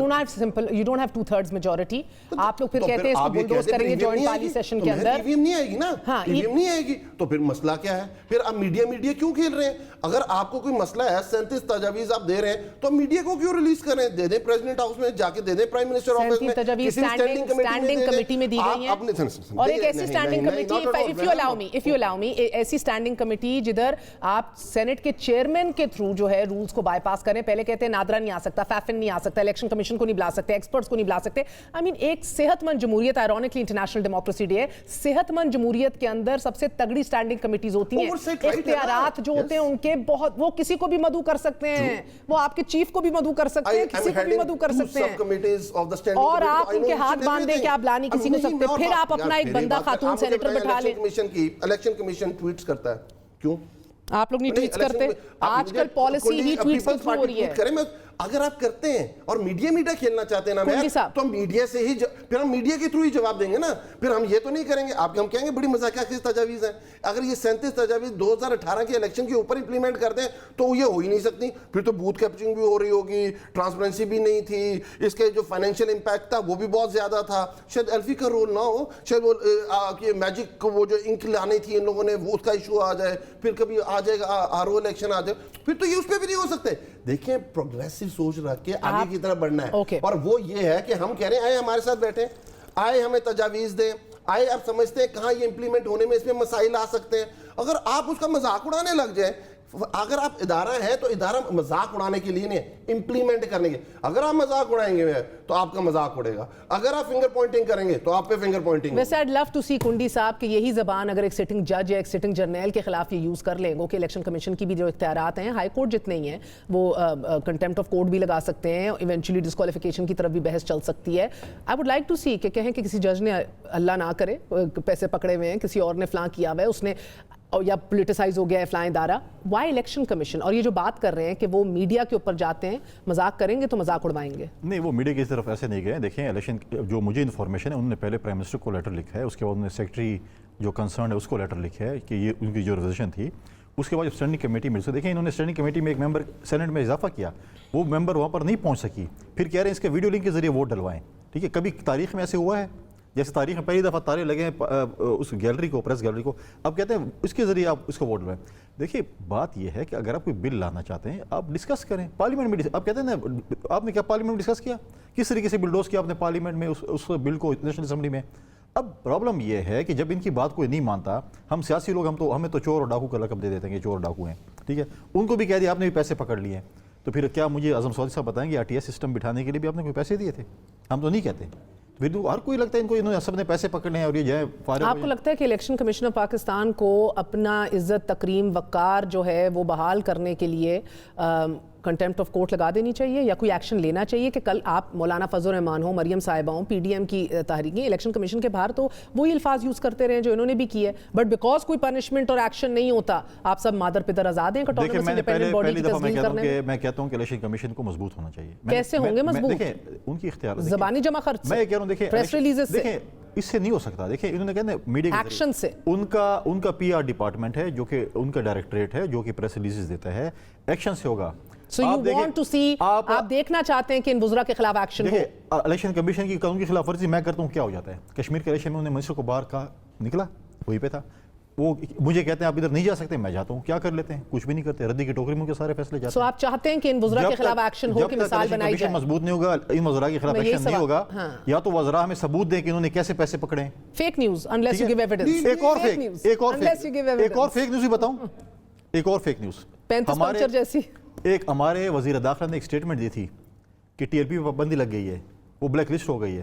डोंट हैव 2/3 मेजॉरिटी, आप लोग फिर कहते हैं इसको बुलडोज करेंगे जॉइंट पार्टी सेशन के अंदर। EVM नहीं आएगी ना, EVM नहीं आएगी तो फिर मसला क्या है? फिर आप मीडिया क्यों खेल रहे हैं? अगर आपको कोई मसला है, 37 तजावीज आप दे रहे हैं, तो मीडिया को क्यों रिलीज कर रहे हैं? दे दें प्रेसिडेंट हाउस में जाके, दे दें प्राइम मिनिस्टर ऑफिस में, स्टैंडिंग कमेटी में दी गई है। और एक ऐसी standing committee, if you allow me, ऐसी स्टैंडिंग कमेटी जिधर आप सेनेट के चेयरमैन के थ्रू जो है रूल्स को बाईपास करें। पहले कहते हैं नादरा नहीं आ सकता, फैफिन नहीं आ सकता, इलेक्शन कमीशन को नहीं बुला सकते, एक्सपर्ट्स को नहीं बुला सकते। आई मीन, एक सेहतमंद जमहूरियत, आयरॉनिकली इंटरनेशनल डेमोक्रेसी डे है, सेहतमंद जमहूरियत के अंदर सबसे तगड़ी स्टैंडिंग कमिटीज होती हैं। इख्तियारात जो होते हैं उनके बहुत, वो किसी को भी मदऊ कर सकते हैं, वो आपके चीफ को भी मदऊ कर सकते हैं, किसी को भी मदऊ कर सकते हैं, और आप उनके हाथ बांध दें कि आप बुला नहीं किसी को सकते, फिर आप अपना एक बंदा खातून सेनेटर बैठा लें। इलेक्शन कमीशन ट्वीट्स करता है, क्यों? आप लोग नहीं ट्वीट करते? आजकल पॉलिसी ही ट्वीट्स के थ्रू हो रही है। اگر آپ کرتے ہیں اور میڈیا کھیلنا چاہتے ہیں نا کنڈی صاحب، تو میڈیا سے ہی پھر ہم میڈیا کے تھرو ہی جواب دیں گے نا. پھر ہم یہ تو نہیں کریں گے ہم کہیں گے بڑی مذاکرہ خیز تجاویز ہیں. اگر یہ 37 تجاویز 2018 کے الیکشن کے اوپر امپلیمنٹ کر دیں تو یہ ہو ہی نہیں سکتی. پھر تو بوتھ کیپچرنگ بھی ہو رہی ہوگی, ٹرانسپیرنسی بھی نہیں تھی, اس کے جو فائنینشیل امپیکٹ تھا وہ بھی بہت زیادہ تھا. شاید ایلفی کا رول نہ ہو, شاید وہ میجک وہ جو انک لانی تھی ان لوگوں نے وہ اس کا ایشو آ جائے, پھر کبھی آ جائے گا RO الیکشن آ جائے, پھر تو یہ اس پہ بھی نہیں ہو سکتے. دیکھیں پروگریسو سوچ رکھ کے آگے کی طرف بڑھنا ہے, اور وہ یہ ہے کہ ہم کہہ رہے ہیں آئے ہمارے ساتھ بیٹھیں, آئے ہمیں تجاویز دیں, آئے آپ سمجھتے ہیں کہاں یہ امپلیمنٹ ہونے میں اس میں مسائل آ سکتے ہیں. اگر آپ اس کا مذاق اڑانے لگ جائیں, اگر آپ ادارہ ہے تو ادارہ مذاق اڑانے کے لیے نہیں, امپلیمنٹ کرنے کے. اگر آپ مذاق اڑائیں گے تو آپ کا مذاق اڑے گا, اگر آپ فنگر پوائنٹنگ کریں گے تو آپ پہ فنگر پوائنٹنگ. ویسے I'd love to see کنڈی صاحب کہ یہی زبان اگر ایک سٹنگ جج یا ایک سٹنگ جرنیل کے خلاف یہ یوز کر لیں گے کہ الیکشن کمیشن کی بھی جو اختیارات ہیں ہائی کورٹ جتنے ہی ہیں وہ کنٹیمپٹ آف کورٹ بھی لگا سکتے ہیں, ایونچولی ڈسکوالیفیکیشن کی طرف بھی بحث چل سکتی ہے. I would like to see کہ کہیں کہ کسی جج نے اللہ نہ کرے پیسے پکڑے ہوئے ہیں, کسی اور نے فلاں کیا ہوا ہے, اس نے یا پولیٹیسائز ہو گیا ہے فلاں ادارہ, وائی الیکشن کمیشن. اور یہ جو بات کر رہے ہیں کہ وہ میڈیا کے اوپر جاتے ہیں, مذاق کریں گے تو مذاق اڑوائیں گے. نہیں, وہ میڈیا کی طرف ایسے نہیں گئے. دیکھیں الیکشن جو مجھے انفارمیشن ہے, انہوں نے پہلے پرائم منسٹر کو لیٹر لکھا ہے, اس کے بعد انہوں نے سیکرٹری جو کنسرن ہے اس کو لیٹر لکھا ہے کہ یہ ان کی جو ریزولوشن تھی. اس کے بعد اسٹینڈنگ کمیٹی میں دیکھیں انہوں نے اسٹینڈنگ کمیٹی میں ایک ممبر سینٹ میں اضافہ کیا, وہ ممبر وہاں پر نہیں پہنچ سکی, پھر کہہ رہے ہیں اس کے ویڈیو لنک کے ذریعے ووٹ ڈلوائیں. ٹھیک ہے, کبھی تاریخ میں ایسے ہوا ہے؟ جیسے تاریخ میں پہلی دفعہ تارے لگے ہیں اس گیلری کو, پریس گیلری کو, اب کہتے ہیں اس کے ذریعے آپ اس کو ووٹ لیں. دیکھیے بات یہ ہے کہ اگر آپ کوئی بل لانا چاہتے ہیں آپ ڈسکس کریں پارلیمنٹ میں. آپ کہتے ہیں نا, آپ نے کیا پارلیمنٹ میں ڈسکس کیا, کس طریقے سے بلڈوز کیا آپ نے پارلیمنٹ میں اس بل کو نیشنل اسمبلی میں. اب پرابلم یہ ہے کہ جب ان کی بات کوئی نہیں مانتا, ہم سیاسی لوگ ہمیں تو چور اور ڈاکو کا لقب دے دیتے ہیں کہ چور ڈاکو ہیں. ٹھیک ہے, ان کو بھی کہہ دیا آپ نے بھی پیسے پکڑ لیے ہیں, تو پھر کیا مجھے اعظم سعودی صاحب بتائیں گے RTI سسٹم بٹھانے کے لیے بھی آپ نے کوئی پیسے دیے تھے؟ ہم تو نہیں کہتے. پھر تو ہر کوئی لگتا ہے انہوں نے سب نے پیسے پکڑنے ہیں اور یہ جائے فارغ. آپ کو لگتا ہے کہ الیکشن کمیشن آف پاکستان کو اپنا عزت تکریم وقار جو ہے وہ بحال کرنے کے لیے کنٹیمپٹ آف کورٹ لگا دینی چاہیے, یا کوئی ایکشن لینا چاہیے کہ کل آپ مولانا فضل الرحمان ہوں, مریم صاحبہ ہوں, PDM کی تحریکیں الیکشن کمیشن کے باہر تو وہی الفاظ یوز کرتے رہے جو انہوں نے بھی کی ہے, بٹ بیکاز کوئی پنشمنٹ اور ایکشن نہیں ہوتا آپ سب مادر پدر آزاد ہیں دیکھیں میں کہتا ہوں کہ الیکشن کمیشن کو مضبوط ہونا چاہیے. کیسے ہوں گے مضبوط؟ دیکھیں ان کی اختیار زبانی جمع خرچ میں کہہ رہا ہوں, دیکھیں پریس ریلیزز سے, دیکھیں اس سے نہیں ہو سکتا. دیکھیں انہوں نے کہنا میڈیا ایکشن سے, ان کا PR ڈپارٹمنٹ ہے جو کہ ان کا ڈائریکٹریٹ ہے جو کہ پریس ریلیزز دیتا ہے, ایکشن سے ہوگا. So you want to see, آپ دیکھنا چاہتے ہیں کہ ان وزراء کے خلاف ایکشن ہو. الیکشن کمیشن کی قانون کی خلاف ورزی میں کرتا ہوں, کیا ہو جاتا ہے؟ کشمیر کے الیکشن میں انہوں نے منسٹر کو باہر کہا, نکلا وہیں پہ تھا, وہ مجھے کہتے ہیں آپ ادھر نہیں جا سکتے, میں جاتا ہوں, کیا کر لیتے ہیں؟ کچھ بھی نہیں کرتے, ردی کی ٹوکری میں کے سارے فیصلے جاتے ہیں. سو آپ چاہتے ہیں کہ ان وزراء کے خلاف ایکشن ہو, کہ مثال بنائی جائے. مضبوط نہیں ہوگا, ان وزراء کے خلاف ایکشن نہیں ہوگا, یا تو وزراء ہمیں ثبوت دیں کہ انہوں نے کیسے پیسے پکڑے ہیں. Fake news unless you give evidence. ایک اور فیک نیوز بھی بتاؤں, ایک اور فیک نیوز. 35 پنچر جیسی. ایک ہمارے وزیر داخلہ نے ایک سٹیٹمنٹ دی تھی کہ TRP پہ پابندی لگ گئی ہے, وہ بلیک لسٹ ہو گئی ہے.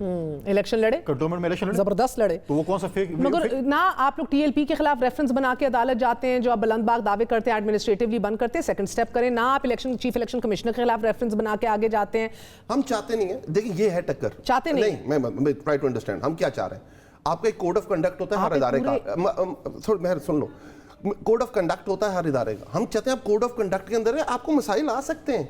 الیکشن لڑے, کنٹونمنٹ میں الیکشن لڑے, زبردست لڑے. تو وہ کون سا فیک؟ مگر نہ آپ لوگ TLP کے خلاف ریفرنس بنا کے عدالت جاتے ہیں جو آپ بلند باغ دعوے کرتے ہیں, ایڈمنسٹریٹیولی بند کرتے ہیں, سیکنڈ سٹیپ کریں. نہ آپ چیف الیکشن کمشنر کے خلاف ریفرنس بنا کے آگے جاتے ہیں. ہم چاہتے نہیں ہیں, دیکھیں یہ ہے ٹکر, چاہتے نہیں. میں ٹرائی ٹو انڈرسٹینڈ ہم کیا چاہ رہے ہیں. آپ کا ایک کوڈ آف کنڈکٹ ہوتا ہے ہر ادارے کا, تھوڑا سن لو, کوڈ آف کنڈکٹ ہوتا ہے ہر ادارے کا. ہم چاہتے ہیں آپ کوڈ آف کنڈکٹ کے اندر آپ کو مسائل آ سکتے ہیں,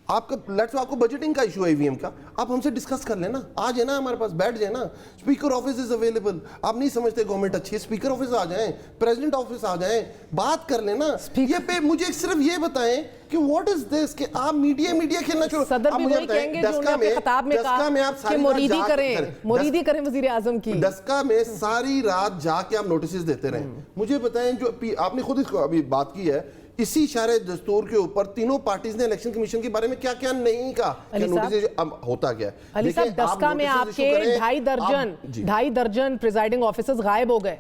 آپ کا لیٹس آپ کو بجٹنگ کا ایشو ہے EVM کا, آپ ہم سے ڈسکس کر لینا, آ جائے نا ہمارے پاس, بیٹھ جائے نا. اسپیکر آفس از اویلیبل, آپ نہیں سمجھتے گورنمنٹ اچھی ہے, اسپیکر آفس آ جائیں, پریزیڈنٹ آفس آ جائیں, بات کر لینا. یہ پہ مجھے صرف یہ بتائیں کہ واٹ از دس, کہ آپ میڈیا کھیلنا چھوڑو. صدر بھی وہی کہیں گے جو انہوں نے خطاب میں کہا کہ مریدی کریں وزیر اعظم کی. ڈسکا میں ساری رات جا کے آپ نوٹسز دیتے رہیں. مجھے بتائیں جو آپ نے خود اس کو ابھی بات کی ہے, اسی اشارے دستور کے اوپر تینوں پارٹیز نے الیکشن کمیشن کے بارے میں کیا کیا نہیں کہا, ہوتا کیا ہے. علی صاحب, ڈسکا میں آپ کے 2.5 درجن پریزائڈنگ آفیسرز غائب ہو گئے,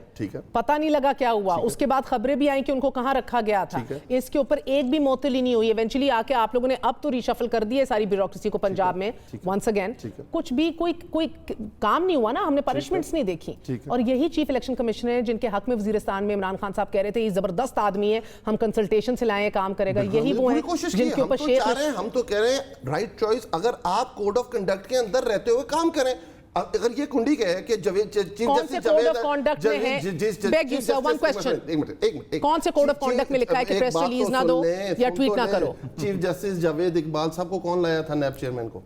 پتہ نہیں لگا کیا ہوا. اس کے بعد خبریں بھی آئیں کہ ان کو کہاں رکھا گیا تھا. اس کے اوپر ایک بھی معطلی نہیں ہوئی. ایونچولی آ کے آپ لوگوں نے اب تو ریشفل کر دی ہے ساری بیوروکریسی کو پنجاب میں ونس اگین. کچھ بھی کوئی کام نہیں ہوا نا, ہم نے پنشمنٹس نہیں دیکھی. اور یہی چیف الیکشن کمشنر جن کے حق میں وزیرستان میں عمران خان صاحب کہہ رہے تھے یہ زبردست آدمی ہے, ہم کنسلٹیشن سے لائیں, کام کرے گا. یہی وہ ہیں جن کے اوپر ہم تو کہہ رہے ہیں رائٹ چوائس. اگر آپ کوڈ آف کنڈکٹ کے اندر رہتے ہوئے کام کریں, اگر یہ کنڈی کا ہے کہ کون سے کوڈ آف کانڈکٹ میں ہے beg you sir one question کون سے کوڈ آف کانڈکٹ میں لکھا ہے کہ پریس ریلیز نہ دو یا ٹویٹ نہ کرو؟ چیف جسٹس جاوید اقبال صاحب کو کون لایا تھا نیب چیئرمین کو؟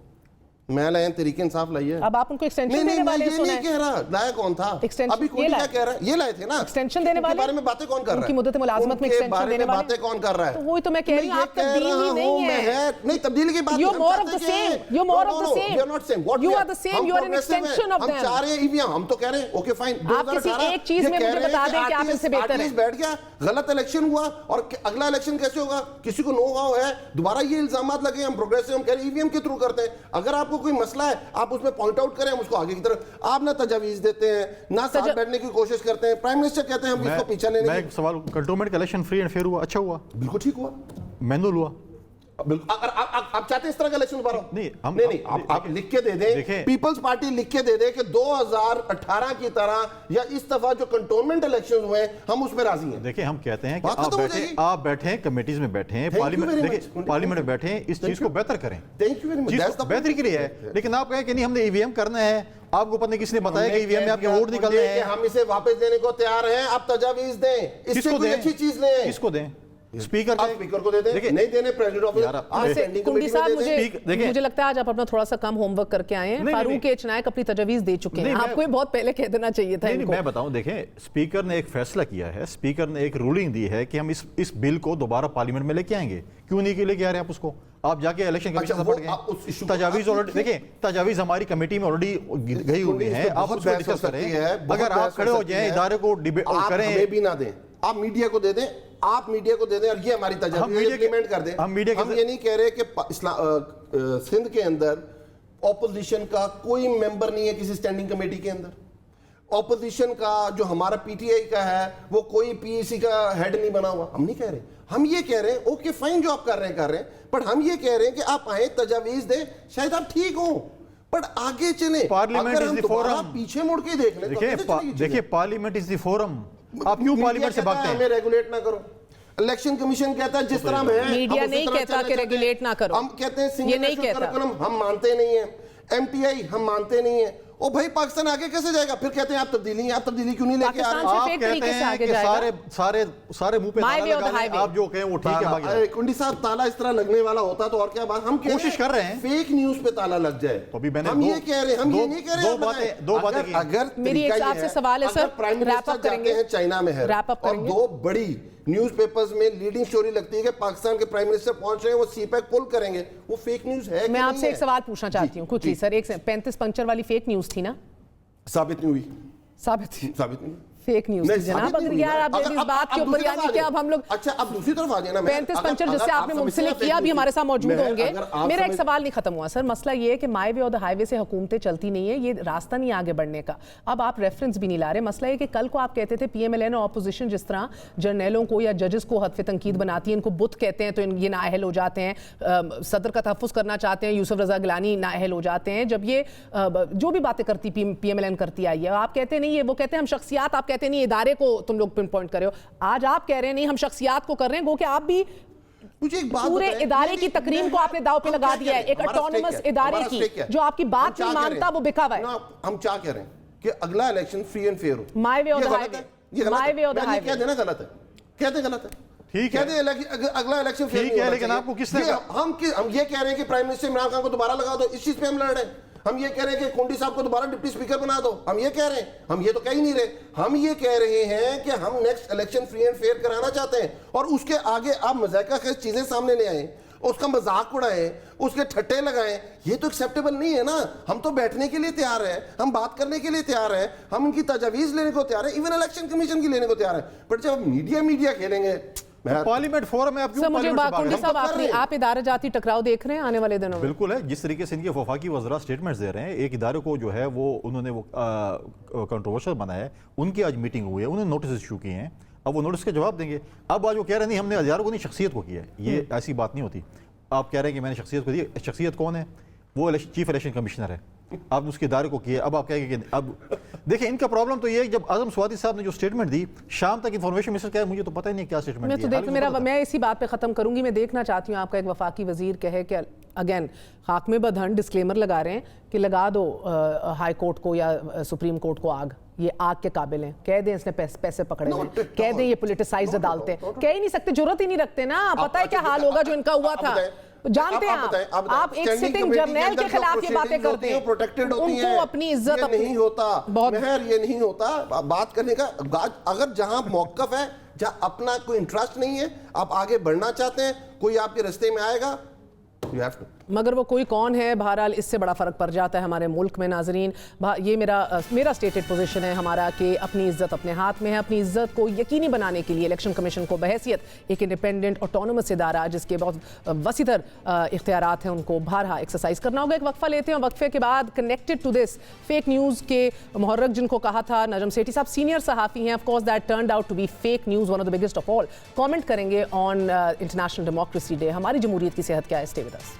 میں لایا تحریک انصاف لائی ہے. اب آپ ان کو ایکسٹینشن دینے والے ہیں. یہ نہیں کہہ رہا لایا کون تھا, ابھی کون کیا کہہ رہا ہے, یہ لائے تھے نا ایکسٹینشن دینے والے, کے بارے میں باتیں کون کر رہا ہے, ان کی مدت ملازمت میں ایکسٹینشن دینے والے باتیں کون کر رہا ہے, تو وہی تو میں کہہ رہی ہوں آپ تبدیل ہی نہیں ہے. نہیں تبدیلی کی بات you more of the same, you more of the same, you are the same, you are an extension of them. ہم چاہ رہے ہیں ایویم, ہم تو کہہ رہے ہیں اوکے فائن. آپ کسی ایک چیز میں مجھے بتا دیں کہ آپ ان سے بہتر ہیں. بیٹھ گیا, غلط الیکشن ہوا, اور اگلا الیکشن کیسے ہوگا, کسی کو نو ہاؤ ہے, دوبارہ یہ الزامات لگے ہم پروگریسو, ہم کہہ رہے ہیں ایویم کے تھرو کرتے ہیں. اگر آپ کو کوئی مسئلہ ہے آپ اس میں پوائنٹ آؤٹ کریں, ہم اس کو آگے کی طرف, آپ نہ تجاویز دیتے ہیں نہ ساتھ بیٹھنے کی کوشش کرتے ہیں. پرائم منسٹر کہتے ہیں ہم اس کو پیچھے لینے. میں ایک سوال, کنٹونمنٹ کا الیکشن فری اینڈ فیئر ہوا, اچھا ہوا, بالکل ٹھیک ہوا, مینول ہوا. اگر آپ چاہتے ہیں اس طرح کا الیکشن دوبارہ, نہیں آپ لکھ کے دے دیں, پیپلز پارٹی لکھ کے دے دے کہ 2018 کی طرح یا اس دفعہ جو کنٹونمنٹ الیکشن ہوئے ہم اس میں راضی ہیں. دیکھیں ہم کہتے ہیں کہ آپ بیٹھیں کمیٹیز میں بیٹھیں, پارلیمنٹ میں بیٹھیں, اس چیز کو بہتر کریں, بہتری کے لیے ہے. لیکن آپ کہیں کہ نہیں ہم نے ای وی ایم کرنا ہے, آپ کو پتہ نہیں کس نے بتایا کہ ای وی ایم میں آپ کے ووٹ نکلنے ہیں, ہم اسے واپس دینے کو تیار ہیں, آپ تجاویز دیں, اس سے کوئی اچھی چیز لیں. کس کو دیں؟ اسپیکر کو دے دیں, نہیں دینے پریزیڈنٹ کنڈی صاحب مجھے لگتا ہے آج آپ اپنا تھوڑا سا کم ہوم ورک کر کے آئے ہیں. فاروق ایچ نائک اپنی تجاویز دے چکے ہیں, آپ کو بہت پہلے کہہ دینا چاہیے تھا. میں بتاؤں, دیکھیں اسپیکر نے ایک فیصلہ کیا ہے, اسپیکر نے ایک رولنگ دی ہے کہ ہم اس بل کو دوبارہ پارلیمنٹ میں لے کے آئیں گے. کیوں نہیں لے کے آ رہے ہیں آپ اس کو؟ آپ جا کے الیکشن کمیشن سے پڑھ گئے, تجاویز آلریڈی دیکھیں, تجاویز ہماری کمیٹی میں آلریڈی گئی ہوئی ہیں, آپ اس کو ڈسکس کریں. اگر آپ کھڑے ہو جائیں ادارے کو ڈیبیٹ کریں, ہمیں بھی نہ دیں, آپ میڈیا کو دے دیں, آپ میڈیا کو دے دیں, اور یہ ہماری تجاویز امپلیمنٹ کر دیں. ہم یہ نہیں کہہ رہے کہ سندھ کے اندر اپوزیشن کا کوئی ممبر نہیں ہے کسی اسٹینڈنگ کمیٹی کے اندر. اپوزیشن کا جو ہمارا پی ٹی آئی کا ہے وہ کوئی پی ای سی کا ہیڈ نہیں بنا ہوا. ہم نہیں کہہ رہے, ہم یہ کہہ رہے ہیں اوکے فائن جو آپ کر رہے ہیں, بٹ ہم یہ کہہ رہے ہیں کہ آپ آئیں, تجاویز دیں, شاید آپ ٹھیک ہوں, بٹ آگے چلیں. پارلیمنٹ از دی فورم, پیچھے مڑ کے دیکھ لیں. دیکھیں پارلیمنٹ از دی فورم, آپ کیوں پارلیمنٹ سے بھاگتے ہیں؟ ہمیں ریگولیٹ نہ کرو. الیکشن کمیشن کہتا ہے جس طرح ہم ہیں, میڈیا نہیں کہتا کہ ریگولیٹ نہ کرو, ہم کہتے ہیں سنگل نیشنل کرکولم ہم مانتے نہیں ہیں, ایم ٹی آئی ہم مانتے نہیں ہیں. او بھائی پاکستان آگے کیسے جائے گا؟ پھر کہتے ہیں آپ تبدیلی ہیں, آپ تبدیلی کیوں نہیں لے کے آ رہے ہیں؟ آپ کہتے ہیں کہ سارے منہ پہ تالا لگا لیں, آپ جو کہیں وہ ٹھیک ہے. کنڈی صاحب تالا اس طرح لگنے والا ہوتا تو اور کیا بات, ہم کوشش کر رہے ہیں فیک نیوز پہ تالا لگ جائے. ہم یہ کہہ رہے ہیں, ہم یہ نہیں کہہ رہے. دو باتیں اگر میری ایک آپ سے سوال ہے سر, پرائم منسٹر جاتے ہیں چائنا میں ہے, اور 2 بڑی نیوز پیپرز میں لیڈنگ سٹوری لگتی ہے کہ پاکستان کے پرائم منسٹر پہنچ رہے ہیں, وہ سی پیک پل کریں گے, وہ فیک نیوز ہے. میں آپ سے ایک سوال پوچھنا چاہتی ہوں کچھ سر, ایک 35 پنکچر والی فیک نیوز تھی نا, ثابت نہیں ہوئی, ثابت نہیں فیک نیوز تھی جناب. اگر یار آپ اس بات کے اوپر یعنی کہ اب ہم لوگ اچھا اب دوسری طرف آ جائیں نا, 35 پنچر جس سے آپ نے منسلک کیا بھی ہمارے ساتھ موجود ہوں گے. میرا ایک سوال نہیں ختم ہوا سر, مسئلہ یہ ہے کہ مائی وے اور دا ہائی وے سے حکومتیں چلتی نہیں ہیں, یہ راستہ نہیں آگے بڑھنے کا. اب آپ ریفرنس بھی نہیں لا رہے. مسئلہ یہ کہ کل کو آپ کہتے تھے پی ایم ایل این اور اپوزیشن جس طرح جرنیلوں کو یا ججز کو حتف تنقید بناتی ہے, ان کو بت کہتے ہیں تو یہ نااہل ہو جاتے ہیں, صدر کا تحفظ کرنا چاہتے ہیں, یوسف رضا گیلانی نااہل ہو جاتے ہیں. جب یہ جو بھی باتیں کرتی پی ایم ایل این کرتی آئی ہے, آپ کہتے نہیں, وہ کہتے ہیں ہم شخصیات, آپ کہتے نہیں ادارے کو تم لوگ پن پوائنٹ کرے ہو. آج آپ کہہ رہے ہیں نہیں ہم شخصیات کو کر رہے ہیں, گو کہ آپ بھی پورے ادارے کی تقریم کو آپ نے داؤ پہ لگا دیا ہے, ایک اٹونومس ادارے کی جو آپ کی بات نہیں مانتا وہ بکا ہوا ہے. ہم کیا کہہ رہے ہیں کہ اگلا الیکشن فری اینڈ فیئر ہو, مائی وے اور دا ہائی وے, مائی وے اور دا ہائی وے. کہہ دینا غلط ہے, کہتے غلط ہے, ٹھیک ہے, اگلا الیکشن فیئر نہیں ہونا لیکن آپ کو کس نے, ہم یہ کہہ رہے ہیں کہ پرائم منسٹر عمران خان کو دوبارہ لگا دو, اس چیز پہ ہم لڑ رہے ہیں. ہم یہ کہہ رہے ہیں کہ کنڈی صاحب کو دوبارہ ڈپٹی اسپیکر بنا دو, ہم یہ کہہ رہے ہیں, ہم یہ تو کہہ ہی نہیں رہے. ہم یہ کہہ رہے ہیں کہ ہم next election free and fair کرانا چاہتے ہیں, اور اس کے آگے آپ مذائقہ خیز چیزیں سامنے لے آئیں, اس کا مذاق اڑائیں, اس کے ٹھٹے لگائیں, یہ تو ایکسیپٹیبل نہیں ہے نا. ہم تو بیٹھنے کے لیے تیار ہیں, ہم بات کرنے کے لیے تیار ہیں, ہم ان کی تجاویز لینے کو تیار ہیں, ایون الیکشن کمیشن کی لینے کو تیار ہیں. بٹ جب میڈیا کھیلیں گے, پارلیمنٹ فورم ہے, آپ کیوں کنڈی صاحب آپ ادارہ جاتی ٹکراؤ دیکھ رہے ہیں آنے والے دنوں میں؟ بالکل ہے, جس طریقے سے ان کے وفاقی وزراء سٹیٹمنٹس دے رہے ہیں, ایک ادارے کو جو ہے وہ انہوں نے وہ کنٹروورشل بنایا ہے, ان کی آج میٹنگ ہوئی ہے, انہوں نے نوٹس ایشو کیے ہیں, اب وہ نوٹس کے جواب دیں گے. اب آج وہ کہہ رہے ہیں نہیں ہم نے ہزاروں کو نہیں, شخصیت کو کیا ہے, یہ ایسی بات نہیں ہوتی. آپ کہہ رہے ہیں کہ میں نے شخصیت کو دی, شخصیت کون ہے؟ وہ چیف الیکشن کمشنر ہے, آپ نے اس کے ادارے کو کیا. اب آپ کہیں گے کہ اب دیکھیں ان کا پرابلم تو یہ ہے, جب اعظم سوادی صاحب نے جو سٹیٹمنٹ دی, شام تک انفارمیشن منسٹر کہا مجھے تو پتہ ہی نہیں کیا سٹیٹمنٹ دی. میں اسی بات پہ ختم کروں گی. میں دیکھنا چاہتی ہوں آپ کا ایک وفاقی وزیر کہے کہ अगेन खाक में बंधन डिस्क्लेमर लगा रहे हैं कि लगा दो हाई कोर्ट को या सुप्रीम कोर्ट को आग, ये आग के काबिल हैं, कह दें इसने पैसे पकड़े हैं, कह दें ये पोलिटिसाइज्ड अदालतें, कह ही नहीं सकते, जरूरत ही नहीं रखते ना, पता है क्या हाल होगा जो इनका हुआ था, जानते हैं आप एक सिटिंग जर्नल के खिलाफ ये बातें करते हैं, प्रोटेक्टेड होती उनको हैं, अपनी इज्जत नहीं होता बहुत मेहर, ये नहीं होता बात करने का। अगर जहां मौकफ है, जहां अपना कोई इंटरेस्ट नहीं है, आप आगे बढ़ना चाहते हैं, कोई आपके रास्ते में आएगा, you have to. मगर वो कोई कौन है, बहरहाल इससे बड़ा फ़र्क पड़ जाता है हमारे मुल्क में। नाजरीन, ये मेरा स्टेटेड पोजीशन है हमारा कि अपनी इज़्ज़त अपने हाथ में है। अपनी इज़्ज़त को यकीनी बनाने के लिए इलेक्शन कमीशन को बहैसियत एक इंडिपेंडेंट ऑटोनमस इदारा जिसके बहुत वसीतर इख्तियारात हैं उनको बहरहाल एक्सरसाइज करना होगा। एक वक्फा लेते हैं, वक्फे के बाद connected to this fake news के मुहर्रक जिनको कहा था नजम सेठी साहब, सीनियर सहाफ़ी हैं, of course that turned out to be fake news, one of the biggest of all. Comment करेंगे ऑन इंटरनेशनल डेमोक्रेसी डे, हमारी जमहूरियत की सेहत क्या है, स्टे विद अस।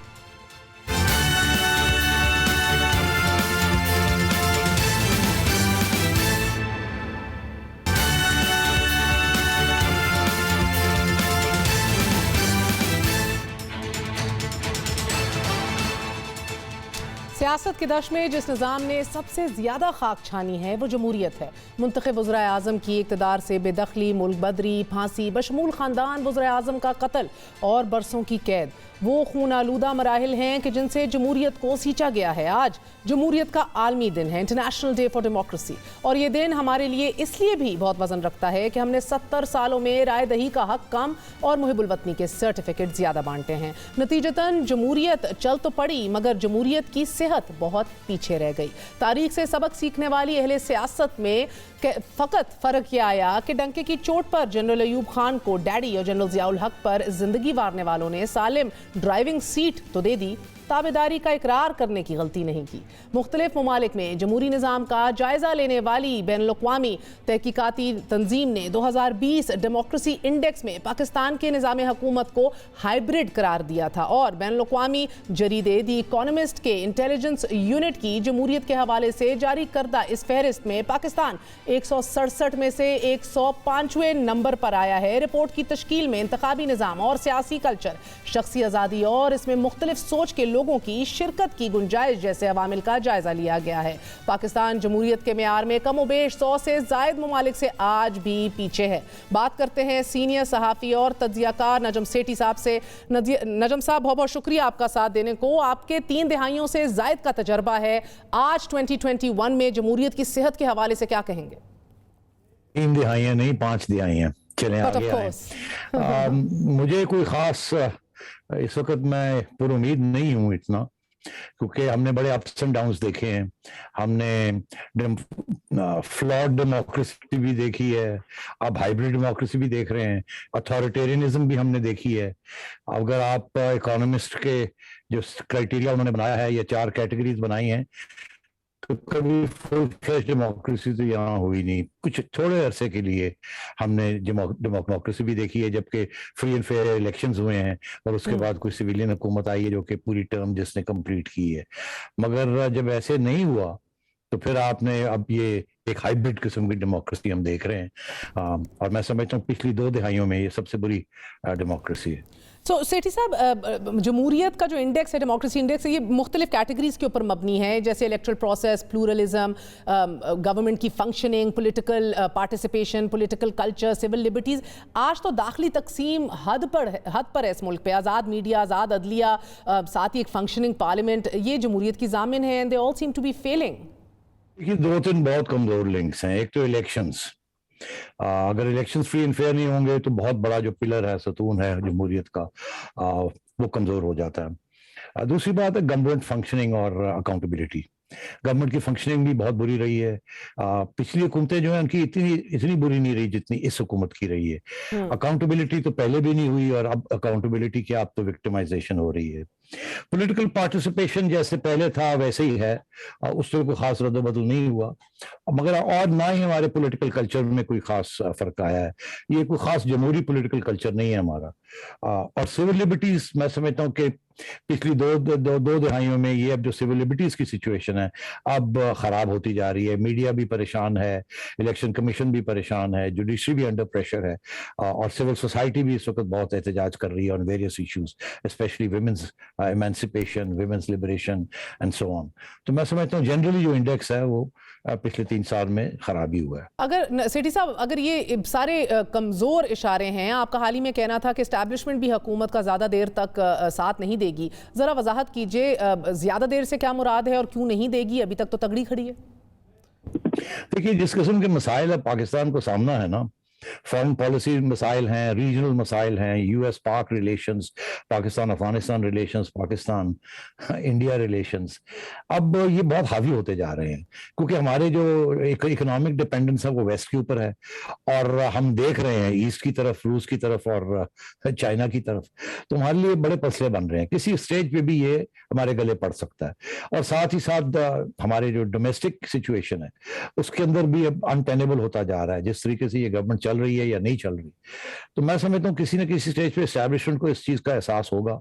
सियासत के दश में जिस निज़ाम ने सबसे ज़्यादा खाक छानी है वो जमहूरियत है। मुंतखब वज़ीर आज़म की इक़्तिदार से बेदखली, मुल्क बदरी, फांसी, बशमूल ख़ानदान वज़ीर आज़म का कत्ल और बरसों की कैद वो खून आलूदा मराहिल हैं कि जिनसे जमहूरियत को सींचा गया है। आज जमहूरियत का आलमी दिन है, इंटरनेशनल डे फॉर डेमोक्रेसी, और ये दिन हमारे लिए इसलिए भी बहुत वजन रखता है कि हमने 70 सालों में राय दही का हक कम और मुहिबुल वतनी के सर्टिफिकेट ज़्यादा बांटे हैं। नतीजतन जमहूरियत चल तो पड़ी मगर जमहूरियत की सेहत बहुत पीछे रह गई। तारीख से सबक सीखने वाली अहले सियासत में फ़कत फ़र्क यह आया कि डंके की चोट पर जनरल अयूब खान को डैडी और जनरल ज़ियाउल हक पर ज़िंदगी वारने वालों ने सालिम ड्राइविंग सीट तो दे दी, ताबेदारी का इकरार करने की गलती नहीं की। मुख्तलिफ ममालिक में जमहूरी निज़ाम का जायज़ा लेने वाली बैनुल-अक़वामी तहकीकाती तंजीम ने 2020 डेमोक्रेसी इंडेक्स में पाकिस्तान के निज़ाम हुकूमत को हाइब्रिड करार दिया था और बैनुल-अक़वामी जरीदे दी इकोनॉमिस्ट के इंटेलिजेंस यूनिट की जमहूरियत के हवाले से जारी करदा इस फहरिस्त में पाकिस्तान 167 में से 105वें नंबर पर आया है। रिपोर्ट की तश्कील में इंतखाबी निज़ाम और सियासी कल्चर, शख्सी आज़ादी और इसमें मुख्तलिफ सोच के लोगों की शिरकत की गुंजाइश जैसे अवामिल का जायजा लिया गया है। पाकिस्तान जमहूरियत के मेयार में कमोबेश 100 से जायद ममालिक से आज भी पीछे है। बात करते हैं सीनियर सहाफ़ी और तज्ज़ियाकार नजम सेठी साहब से। नजम साहब, बहुत बहुत शुक्रिया आपका साथ देने को। आपके 3 दिहाइयों से जायद का तजर्बा है, आज 2021 में जमहूरियत की सेहत के हवाले से क्या कहेंगे? 3 दिहाइयां नहीं, 5 दिहाइयां। चलें आगे आए। मुझे कोई खास इस वक्त मैं पुर उम्मीद नहीं हूँ इतना, क्योंकि हमने बड़े अप्स एंड डाउन्स देखे हैं। हमने फ्लॉड डेमोक्रेसी भी देखी है, अब हाइब्रिड डेमोक्रेसी भी देख रहे हैं, अथॉरिटेरियनिज्म भी हमने देखी है। अगर आप इकोनॉमिस्ट के जो क्राइटेरिया उन्होंने बनाया है, ये 4 कैटेगरीज बनाई हैं, तो कभी फुल फ्लेश डेमोक्रेसी तो यहाँ हुई नहीं। कुछ थोड़े अरसे के लिए हमने डेमोक्रेसी भी देखी है, जबकि फ्री एंड फेयर इलेक्शंस हुए हैं और उसके बाद कोई सिविलियन हुकूमत आई है जो कि पूरी टर्म जिसने कंप्लीट की है। मगर जब ऐसे नहीं हुआ तो फिर आपने अब ये एक हाइब्रिड किस्म की डेमोक्रेसी हम देख रहे हैं, और मैं समझता हूँ पिछली 2 दिहाइयों में ये सबसे बुरी डेमोक्रेसी है। सो सेठी साहब, जमहूरियत का जो इंडेक्स है, डेमोक्रेसी इंडेक्स है, ये मुख्तलिफ कैटेगरीज के ऊपर मबनी है, जैसे इलेक्ट्रल प्रोसेस, प्लूरलिज्म, गवर्नमेंट की functioning, political participation, political culture, civil liberties. आज तो दाखिली तकसीम हद पर है इस मुल्क पे। आज़ाद मीडिया, आज़ाद अदलिया, साथ ही एक फंक्शनिंग पार्लियामेंट, ये जमहूरियत की ज़ामिन है, and they all seem to be failing. देखिए, 2-3 बहुत कमजोर लिंक्स हैं। एक तो इलेक्शंस, अगर इलेक्शंस फ्री एंड फेयर नहीं होंगे तो बहुत बड़ा जो पिलर है, सतून है जमहूरियत का, वो कमजोर हो जाता है। दूसरी बात है गवर्नमेंट फंक्शनिंग और अकाउंटेबिलिटी। गवर्नमेंट की फंक्शनिंग भी बहुत बुरी रही है। पिछली हुकूमतें जो है उनकी इतनी बुरी नहीं रही जितनी इस हुकूमत की रही है। अकाउंटेबिलिटी तो पहले भी नहीं हुई और अब अकाउंटेबिलिटी की अब तो विक्टिमाइजेशन हो रही है। पॉलिटिकल पार्टिसिपेशन जैसे पहले था वैसे ही है, उससे कोई खास रद्द-बदल नहीं हुआ, मगर और ना ही हमारे पॉलिटिकल कल्चर में कोई खास फर्क आया है। ये कोई खास जमहूरी पॉलिटिकल कल्चर नहीं है हमारा। और सिविल लिबर्टीज, मैं समझता हूँ कि पिछली दो दिहाइयों में ये अब जो सिविल लिबर्टीज की सिचुएशन है अब खराब होती जा रही है। मीडिया भी परेशान है, इलेक्शन कमीशन भी परेशान है, जुडिशरी भी अंडर प्रेशर है, और सिविल सोसाइटी भी इस वक्त बहुत एहतजाज कर रही है on various issues, specially women's emancipation, women's liberation and so on. तो मैं समझता हूँ जनरली जो इंडेक्स है वो पिछले 3 साल में खराबी हुआ है। अगर सेठी साहब, अगर ये सारे कमज़ोर इशारे हैं, आपका हाल ही में कहना था कि एस्टैब्लिशमेंट भी हुकूमत का ज़्यादा देर तक साथ नहीं देगी, ज़रा वजाहत कीजिए ज़्यादा देर से क्या मुराद है और क्यों नहीं देगी? अभी तक तो तगड़ी खड़ी है। देखिए, जिस किस्म के मसाइल है पाकिस्तान को सामना है ना, फॉरेन पॉलिसी मसाइल हैं, रीजनल मसाइल हैं, यूएस पाक relations, Pakistan Afghanistan relations, Pakistan India relations, अब ये बहुत हावी होते जा रहे हैं क्योंकि हमारे जो इकोनॉमिक डिपेंडेंस है वो वेस्ट के ऊपर है और हम देख रहे हैं ईस्ट की तरफ, रूस की तरफ और चाइना की तरफ। तो हमारे लिए बड़े मसले बन रहे हैं, किसी स्टेज पे भी ये हमारे गले पड़ सकता है। और साथ ही साथ हमारे जो डोमेस्टिक सिचुएशन है उसके अंदर भी अब अनटेनेबल होता जा रहा है, जिस तरीके से ये गवर्नमेंट चल रही है या नहीं चल रही। तो मैं समझता हूँ किसी न किसी स्टेज पे एस्टैब्लिशमेंट को इस चीज का एहसास होगा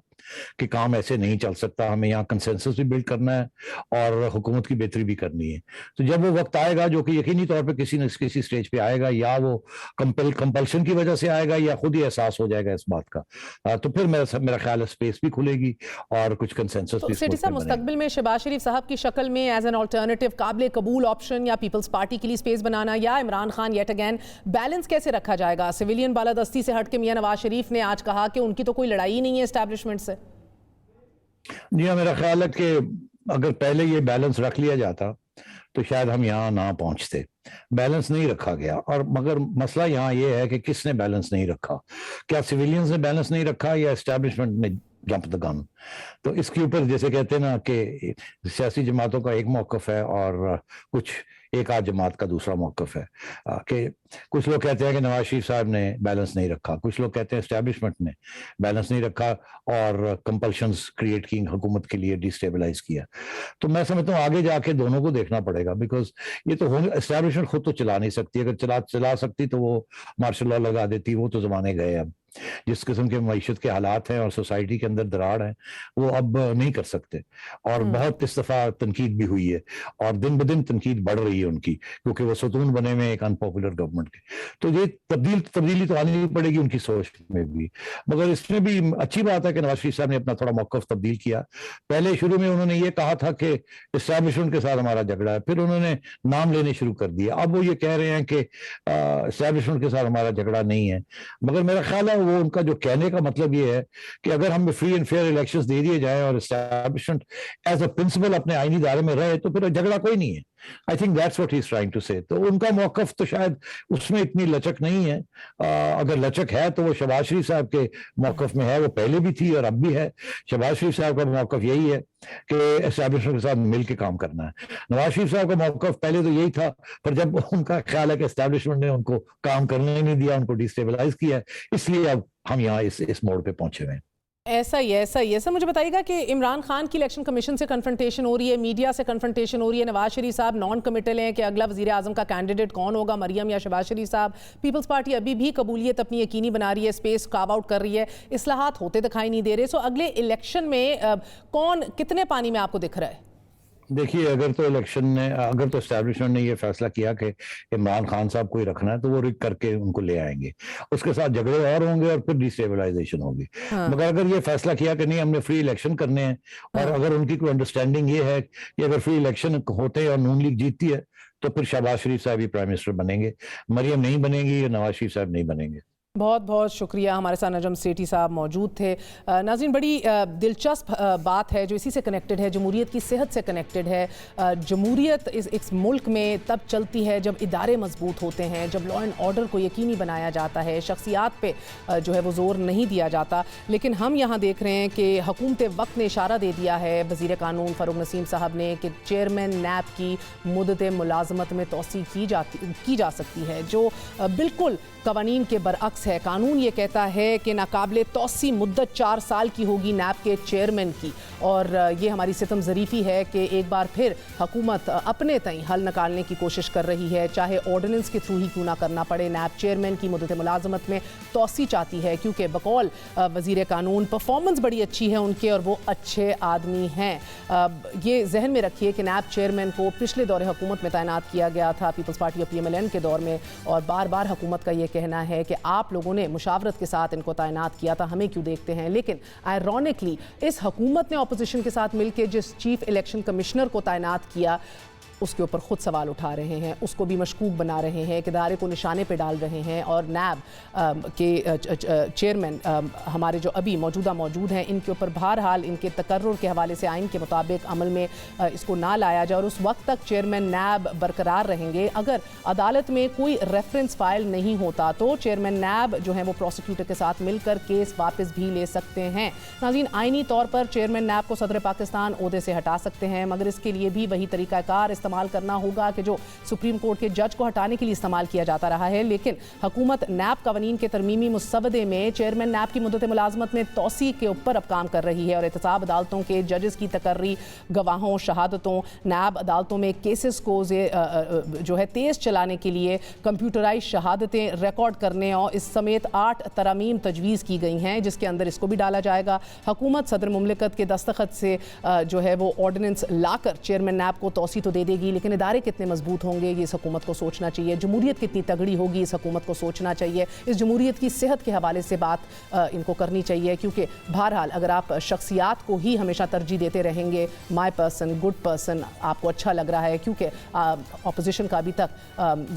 कि काम ऐसे नहीं चल सकता, हमें यहाँ कंसेंसस भी बिल्ड करना है और हुकूमत की बेहतरी भी करनी है। तो जब वो वक्त आएगा जो कि यकीनी तौर पे किसी न किसी स्टेज पे आएगा, या वो कंपल्शन की वजह से आएगा या खुद ही एहसास हो जाएगा इस बात का, तो फिर मेरा ख्याल है स्पेस भी खुलेगी और कुछ कंसेंसस भी। सेठी साहब, मुस्तकबिल में शहबाज शरीफ साहब की शक्ल में एज एन अल्टरनेटिव काबिल कबूल ऑप्शन या पीपल्स पार्टी के लिए स्पेस बनाना या Imran Khan yet again, balance कैसे रखा जाएगा? सिविलियन बालादस्ती से हट के मियां नवाज शरीफ ने आज कहा कि उनकी तो कोई लड़ाई ही नहीं है एस्टैब्लिशमेंट से। जी हाँ, मेरा ख्याल है कि अगर पहले ये बैलेंस रख लिया जाता तो शायद हम यहाँ ना पहुंचते। बैलेंस नहीं रखा गया, और मगर मसला यहाँ ये है कि किसने बैलेंस नहीं रखा? क्या सिविलियंस ने बैलेंस नहीं रखा या एस्टैब्लिशमेंट ने जंप द गन? तो इसके ऊपर जैसे कहते हैं ना कि सियासी जमातों का एक मौकफ है और कुछ एक आध जमात का दूसरा मौकफ है। कि कुछ लोग कहते हैं कि नवाज शरीफ साहब ने बैलेंस नहीं रखा, कुछ लोग कहते हैं एस्टैब्लिशमेंट ने बैलेंस नहीं रखा और कंपल्शंस क्रिएट की हुकूमत के लिए डिस्टेबलाइज किया। तो मैं समझता हूँ आगे जाके दोनों को देखना पड़ेगा, बिकॉज ये तो एस्टैब्लिशमेंट खुद तो चला नहीं सकती। अगर चला सकती तो वो मार्शल लॉ लगा देती, वो तो जमाने गए। अब जिस किस्म के मईशत के हालात हैं और सोसाइटी के अंदर दरार है वो अब नहीं कर सकते। और बहुत इस दफा तनकीद भी हुई है और दिन ब दिन तनकीद बढ़ रही है उनकी, क्योंकि वो सतून बने में एक अनपॉपुलर गवर्नमेंट के। तो ये तब्दीली तो आनी पड़ेगी उनकी सोच में भी। मगर इसमें भी अच्छी बात है कि नवाज शरीफ साहब ने अपना थोड़ा मौकफ तब्दील किया। पहले शुरू में उन्होंने ये कहा था कि एस्टैब्लिशमेंट के साथ हमारा झगड़ा है, फिर उन्होंने नाम लेने शुरू कर दिया। अब वो ये कह रहे हैं कि एस्टैब्लिशमेंट के साथ हमारा झगड़ा नहीं है। मगर मेरा ख्याल है वो उनका जो कहने का मतलब ये है कि अगर हमें फ्री एंड फेयर इलेक्शंस दे दिए जाए और एस्टैब्लिशमेंट एज अ प्रिंसिपल अपने आईनी दायरे में रहे तो फिर झगड़ा कोई नहीं है। I think that's what he is trying to say. तो उनका मौकफ तो शायद उसमें इतनी लचक नहीं है। अगर लचक है तो वो शहबाज शरीफ साहब के मौकफ में है, वो पहले भी थी और अब भी है। शहबाज शरीफ साहब का मौकफ यही है कि एस्टैब्लिशमेंट के साथ मिल के काम करना है। नवाज शरीफ साहब का मौकफ पहले तो यही था, पर जब उनका ख्याल है कि एस्टैब्लिशमेंट ने उनको काम करने नहीं दिया, उनको डिस्टेबलाइज किया, इसलिए अब हम यहाँ इस मोड़ पे पहुंचे हुए हैं। ऐसा ही है। सर मुझे बताइएगा कि इमरान खान की इलेक्शन कमीशन से कन्फ्रंटेशन हो रही है, मीडिया से कन्फ्रंटेशन हो रही है, नवाज शरीफ साहब नॉन कमिटल हैं कि अगला वजीर आजम का कैंडिडेट कौन होगा, मरियम या शहबाज शरीफ साहब। पीपल्स पार्टी अभी भी कबूलियत अपनी यकीनी बना रही है, स्पेस कार्व आउट कर रही है, इस्लाहात होते दिखाई नहीं दे रहे। सो अगले इलेक्शन में कौन कितने पानी में आपको दिख रहा है? देखिए, अगर तो एस्टैब्लिशमेंट ने ये फैसला किया कि इमरान खान साहब को ही रखना है तो वो रिक करके उनको ले आएंगे, उसके साथ झगड़े और होंगे और फिर डिस्टेबलाइजेशन होगी। मगर अगर ये फैसला किया कि नहीं हमने फ्री इलेक्शन करने हैं, और अगर उनकी कोई अंडरस्टैंडिंग ये है कि अगर फ्री इलेक्शन होते हैं और नून लीग जीतती है तो फिर शहबाज शरीफ साहब ही प्राइम मिनिस्टर बनेंगे, मरियम नहीं बनेगी या नवाज शरीफ साहब नहीं बनेंगे। बहुत बहुत शुक्रिया। हमारे साथ नजम सेठी साहब मौजूद थे। नाज़रीन, बड़ी दिलचस्प बात है जो इसी से कनेक्टेड है, जमहूरियत की सेहत से कनेक्टेड है। जमहूरियत इस मुल्क में तब चलती है जब इदारे मजबूत होते हैं, जब लॉ एंड ऑर्डर को यकीनी बनाया जाता है, शख्सियात पे जो है वो ज़ोर नहीं दिया जाता। लेकिन हम यहाँ देख रहे हैं कि हुकूमत वक्त ने इशारा दे दिया है वज़ीर कानून फ़ारूक नसीम साहब ने कि चेयरमैन नैब की मुद्दत मुलाजमत में तोसी की जा सकती है, जो बिल्कुल कवानीन के बरअक्स है। कानून ये कहता है कि नाकाबिले तोसी मुद्दत 4 साल की होगी नैब के चेयरमैन की, और ये हमारी सितम ज़रीफ़ी है कि एक बार फिर हुकूमत अपने तई हल निकालने की कोशिश कर रही है, चाहे ऑर्डिनेंस के थ्रू ही क्यों ना करना पड़े। नैब चेयरमैन की मुद्दत मुलाजमत में तोसी चाहती है क्योंकि बकौल वज़ीर कानून परफॉर्मेंस बड़ी अच्छी है उनके और वो अच्छे आदमी हैं। ये जहन में रखिए कि नैब चेयरमैन को पिछले दौरे हुकूमत में तैनात किया गया था पीपल्स पार्टी और PMLN के दौर में, और बार बार हुकूमत का ये कहना है कि आप लोगों ने मुशावरत के साथ इनको तैनात किया था, हमें क्यों देखते हैं। लेकिन आयरॉनिकली इस हुकूमत ने अपोजिशन के साथ मिलकर जिस चीफ इलेक्शन कमिश्नर को तैनात किया उसके ऊपर ख़ुद सवाल उठा रहे हैं, उसको भी मशकूक बना रहे हैं, इदारे को निशाने पे डाल रहे हैं। और नैब के चेयरमैन हमारे जो अभी मौजूद हैं, इनके ऊपर बहरहाल इनके तकर्रुर के हवाले से आइन के मुताबिक अमल में इसको ना लाया जाए और उस वक्त तक चेयरमैन नैब बरकरार रहेंगे। अगर अदालत में कोई रेफरेंस फाइल नहीं होता तो चेयरमैन नैब जो है वो प्रोसिक्यूटर के साथ मिलकर केस वापस भी ले सकते हैं। नाज़रीन, आइनी तौर पर चेयरमैन नैब को सदर पाकिस्तान ओहदे से हटा सकते हैं, मगर इसके लिए भी वही तरीकाकार इस्तेमाल करना होगा कि जो सुप्रीम कोर्ट के जज को हटाने के लिए इस्तेमाल किया जाता रहा है। लेकिन हुकूमत नैब कवानीन के तरमीमी मुसवदे में चेयरमैन नैब की मुद्दत मुलाजमत में तोसी के ऊपर अब काम कर रही है और एहतसाब अदालतों के जजेस की तकर्री, गवाहों, शहादतों, नैब अदालतों में केसेस को जो है तेज़ चलाने के लिए कंप्यूटराइज शहादतें रिकॉर्ड करने और इस समेत 8 तरामीम तजवीज़ की गई हैं, जिसके अंदर इसको भी डाला जाएगा। हुकूमत सदर मुमलिकत के दस्तखत से जो है वो ऑर्डिनेंस लाकर चेयरमैन नैब को तोसी तो दे देगी, लेकिन इदारे कितने मजबूत होंगे ये इस हुकूमत को सोचना चाहिए। जमहूरियत कितनी तगड़ी होगी इस हुकूमत को सोचना चाहिए। इस जमहूरियत की सेहत के हवाले से बात इनको करनी चाहिए, क्योंकि बहरहाल अगर आप शख्सियात को ही हमेशा तरजीह देते रहेंगे, माई पर्सन, गुड पर्सन, आपको अच्छा लग रहा है, क्योंकि अपोजिशन का अभी तक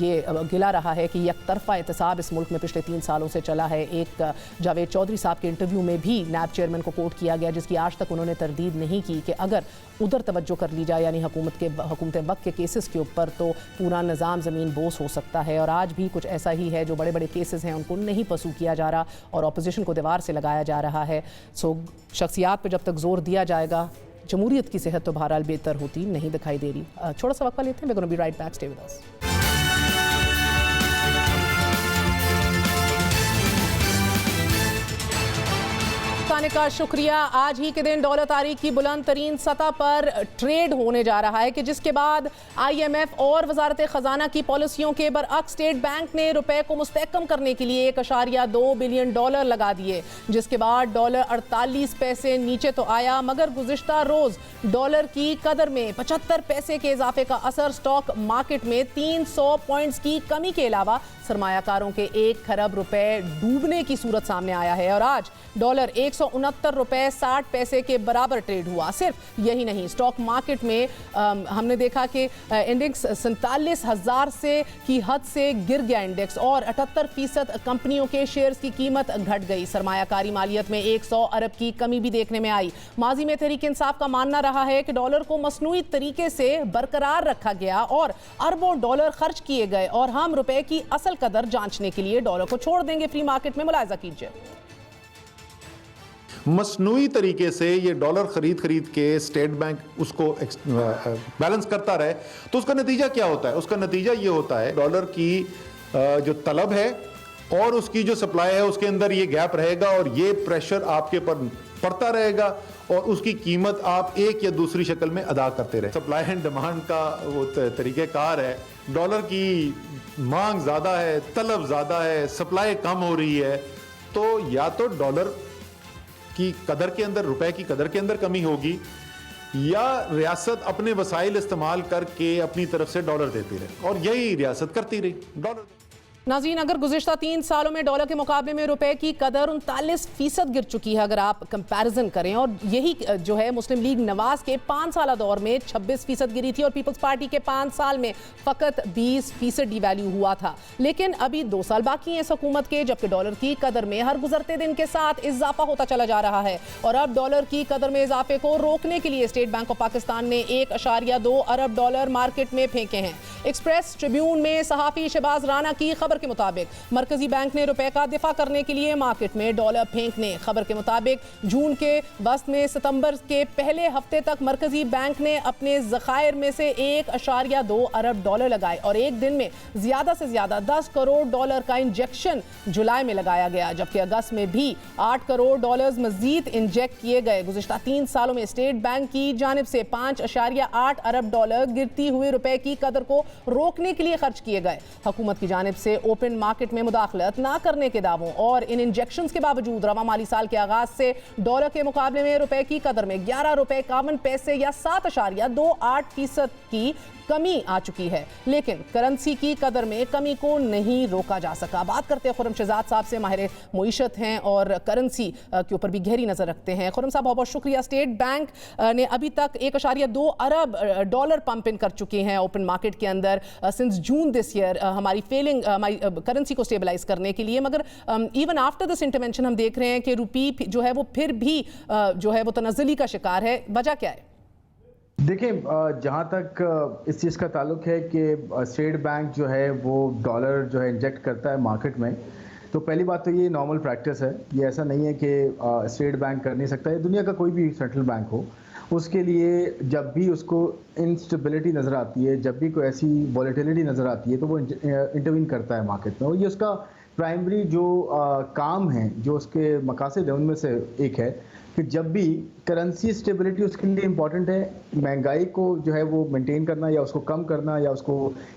ये गिला रहा है कि एक तरफा एहतसाब इस मुल्क में पिछले 3 सालों से चला है। एक जावेद चौधरी साहब के इंटरव्यू में भी नैब चेयरमैन को कोट किया गया, जिसकी आज तक उन्होंने तरदीद नहीं की कि अगर उधर तवज्जो कर ली जाए, यानी हुकूमत वक्त के केसेस के ऊपर, तो पूरा निज़ाम ज़मीन बोस हो सकता है। और आज भी कुछ ऐसा ही है, जो बड़े बड़े केसेस हैं उनको नहीं पसू किया जा रहा और अपोजिशन को दीवार से लगाया जा रहा है। सो शख्सियात पर जब तक जोर दिया जाएगा, जमहूरियत की सेहत तो बहरहाल बेहतर होती नहीं दिखाई दे रही। छोटा सा वक्फा लेते हैं, we're going to be right back, stay with us। का शुक्रिया। आज ही के दिन डॉलर तारीख की बुलंद तरीन सतह पर ट्रेड होने जा रहा है कि जिसके बाद IMF और वजारत खजाना की पॉलिसियों के बरअक्स स्टेट बैंक ने रुपए को मुस्तहकम करने के लिए $1.2 बिलियन लगा दिए, जिसके बाद डॉलर 48 पैसे नीचे तो आया, मगर गुज़िश्ता रोज डॉलर की कदर में 75 पैसे के इजाफे का असर स्टॉक मार्केट में 300 पॉइंट्स की कमी के अलावा सरमायाकारों के 1 खरब रुपए डूबने की सूरत सामने आया है। और आज डॉलर 169 रुपए 60 पैसे के बराबर ट्रेड हुआ। सिर्फ यही नहीं, स्टॉक मार्केट में हमने देखा कि इंडेक्स 47,000 से की हद से गिर गया इंडेक्स और 78% कंपनियों के शेयर्स की कीमत घट गई। सरमायाकारी मालियत में 100 अरब की कमी भी देखने में आई। माजी में तहरीक इंसाफ का मानना रहा है कि डॉलर को मसनूई तरीके से बरकरार रखा गया और अरबों डॉलर खर्च किए गए और हम रुपए की असल कदर जांचने के लिए डॉलर को छोड़ देंगे फ्री मार्केट में। मुलाहिजा कीजिए, मसनूई तरीके से ये डॉलर खरीद के स्टेट बैंक उसको बैलेंस करता रहे तो उसका नतीजा क्या होता है? उसका नतीजा ये होता है डॉलर की जो तलब है और उसकी जो सप्लाई है उसके अंदर ये गैप रहेगा और ये प्रेशर आपके पर पड़ता रहेगा और उसकी कीमत आप एक या दूसरी शक्ल में अदा करते रहे। सप्लाई एंड डिमांड का वो तरीक़ेकार है, डॉलर की मांग ज़्यादा है, तलब ज़्यादा है, सप्लाई कम हो रही है, तो या तो डॉलर की कदर के अंदर, रुपए की कदर के अंदर कमी होगी या रियासत अपने वसाइल इस्तेमाल करके अपनी तरफ से डॉलर देती रहे और यही रियासत करती रही। डॉलर नाज़रीन, अगर गुज़िश्ता 3 सालों में डॉलर के मुकाबले में रुपए की कदर 39% गिर चुकी है अगर आप कंपैरिजन करें, और यही जो है मुस्लिम लीग नवाज के 5 साल दौर में 26% गिरी थी और पीपल्स पार्टी के 5 साल में फ़कत 20% डिवैल्यू हुआ था। लेकिन अभी 2 साल बाकी हैं इस हुकूमत के, जबकि डॉलर की कदर में हर गुजरते दिन के साथ इजाफा होता चला जा रहा है। और अब डॉलर की कदर में इजाफे को रोकने के लिए स्टेट बैंक ऑफ पाकिस्तान ने $1.2 अरब मार्केट में फेंके हैं। एक्सप्रेस ट्रिब्यून में सहाफ़ी शहबाज राना की खबर के मुताबिक मरकजी बैंक ने रुपए का दिफा करने के लिए मार्केट में डॉलर फेंकने। खबर के मुताबिक जून के वस्त में सितंबर के पहले हफ्ते तक मरकजी बैंक ने अपने ज़खायर में से $1.2 अरब लगाए और एक दिन में ज्यादा से ज्यादा $10 करोड़ का इंजेक्शन जुलाई में लगाया गया, जबकि अगस्त में भी $8 करोड़ मजीद इंजेक्ट किए गए। गुज़िश्ता 3 सालों में स्टेट बैंक की जानिब से $5.8 अरब गिरती हुई रुपए की कदर को रोकने के लिए खर्च किए गए। हुकूमत की जानिब से ओपन मार्केट में मुदाखलत ना करने के दावों और इन इंजेक्शंस के बावजूद रवा माली साल के आगाज से डॉलर के मुकाबले में रुपए की कदर में $11.51 या 7.28% की कमी आ चुकी है, लेकिन करेंसी की कदर में कमी को नहीं रोका जा सका। बात करते हैं खुर्रम शहजाद साहब से, माहिर मुईशत हैं और करेंसी के ऊपर भी गहरी नजर रखते हैं। खुर्रम साहब, बहुत बहुत शुक्रिया। स्टेट बैंक ने अभी तक 1.2 अरब डॉलर पंप इन कर चुके हैं ओपन मार्केट के अंदर सिंस जून दिस ईयर हमारी करेंसी को स्टेबलाइज करने के लिए, मगर इवन आफ्टर दिस इंटरवेंशन हम देख रहे हैं कि रुपी जो है वो फिर भी जो है वो तनज़्ज़ुली का शिकार है। वजह क्या है? देखिए, जहाँ तक इस चीज़ का ताल्लुक है कि स्टेट बैंक जो है वो डॉलर जो है इंजेक्ट करता है मार्केट में, तो पहली बात तो ये नॉर्मल प्रैक्टिस है। ये ऐसा नहीं है कि स्टेट बैंक कर नहीं सकता है। दुनिया का कोई भी सेंट्रल बैंक हो, उसके लिए जब भी उसको इंस्टेबिलिटी नज़र आती है, जब भी कोई ऐसी वॉलेटिलिटी नज़र आती है, तो वो इंटरवीन करता है मार्केट में। और ये उसका प्राइमरी जो काम है, जो उसके मकासद है, उनमें से एक है कि जब भी करेंसी स्टेबिलिटी उसके लिए इम्पॉर्टेंट है, महंगाई को जो है वो मेंटेन करना या उसको कम करना या उसको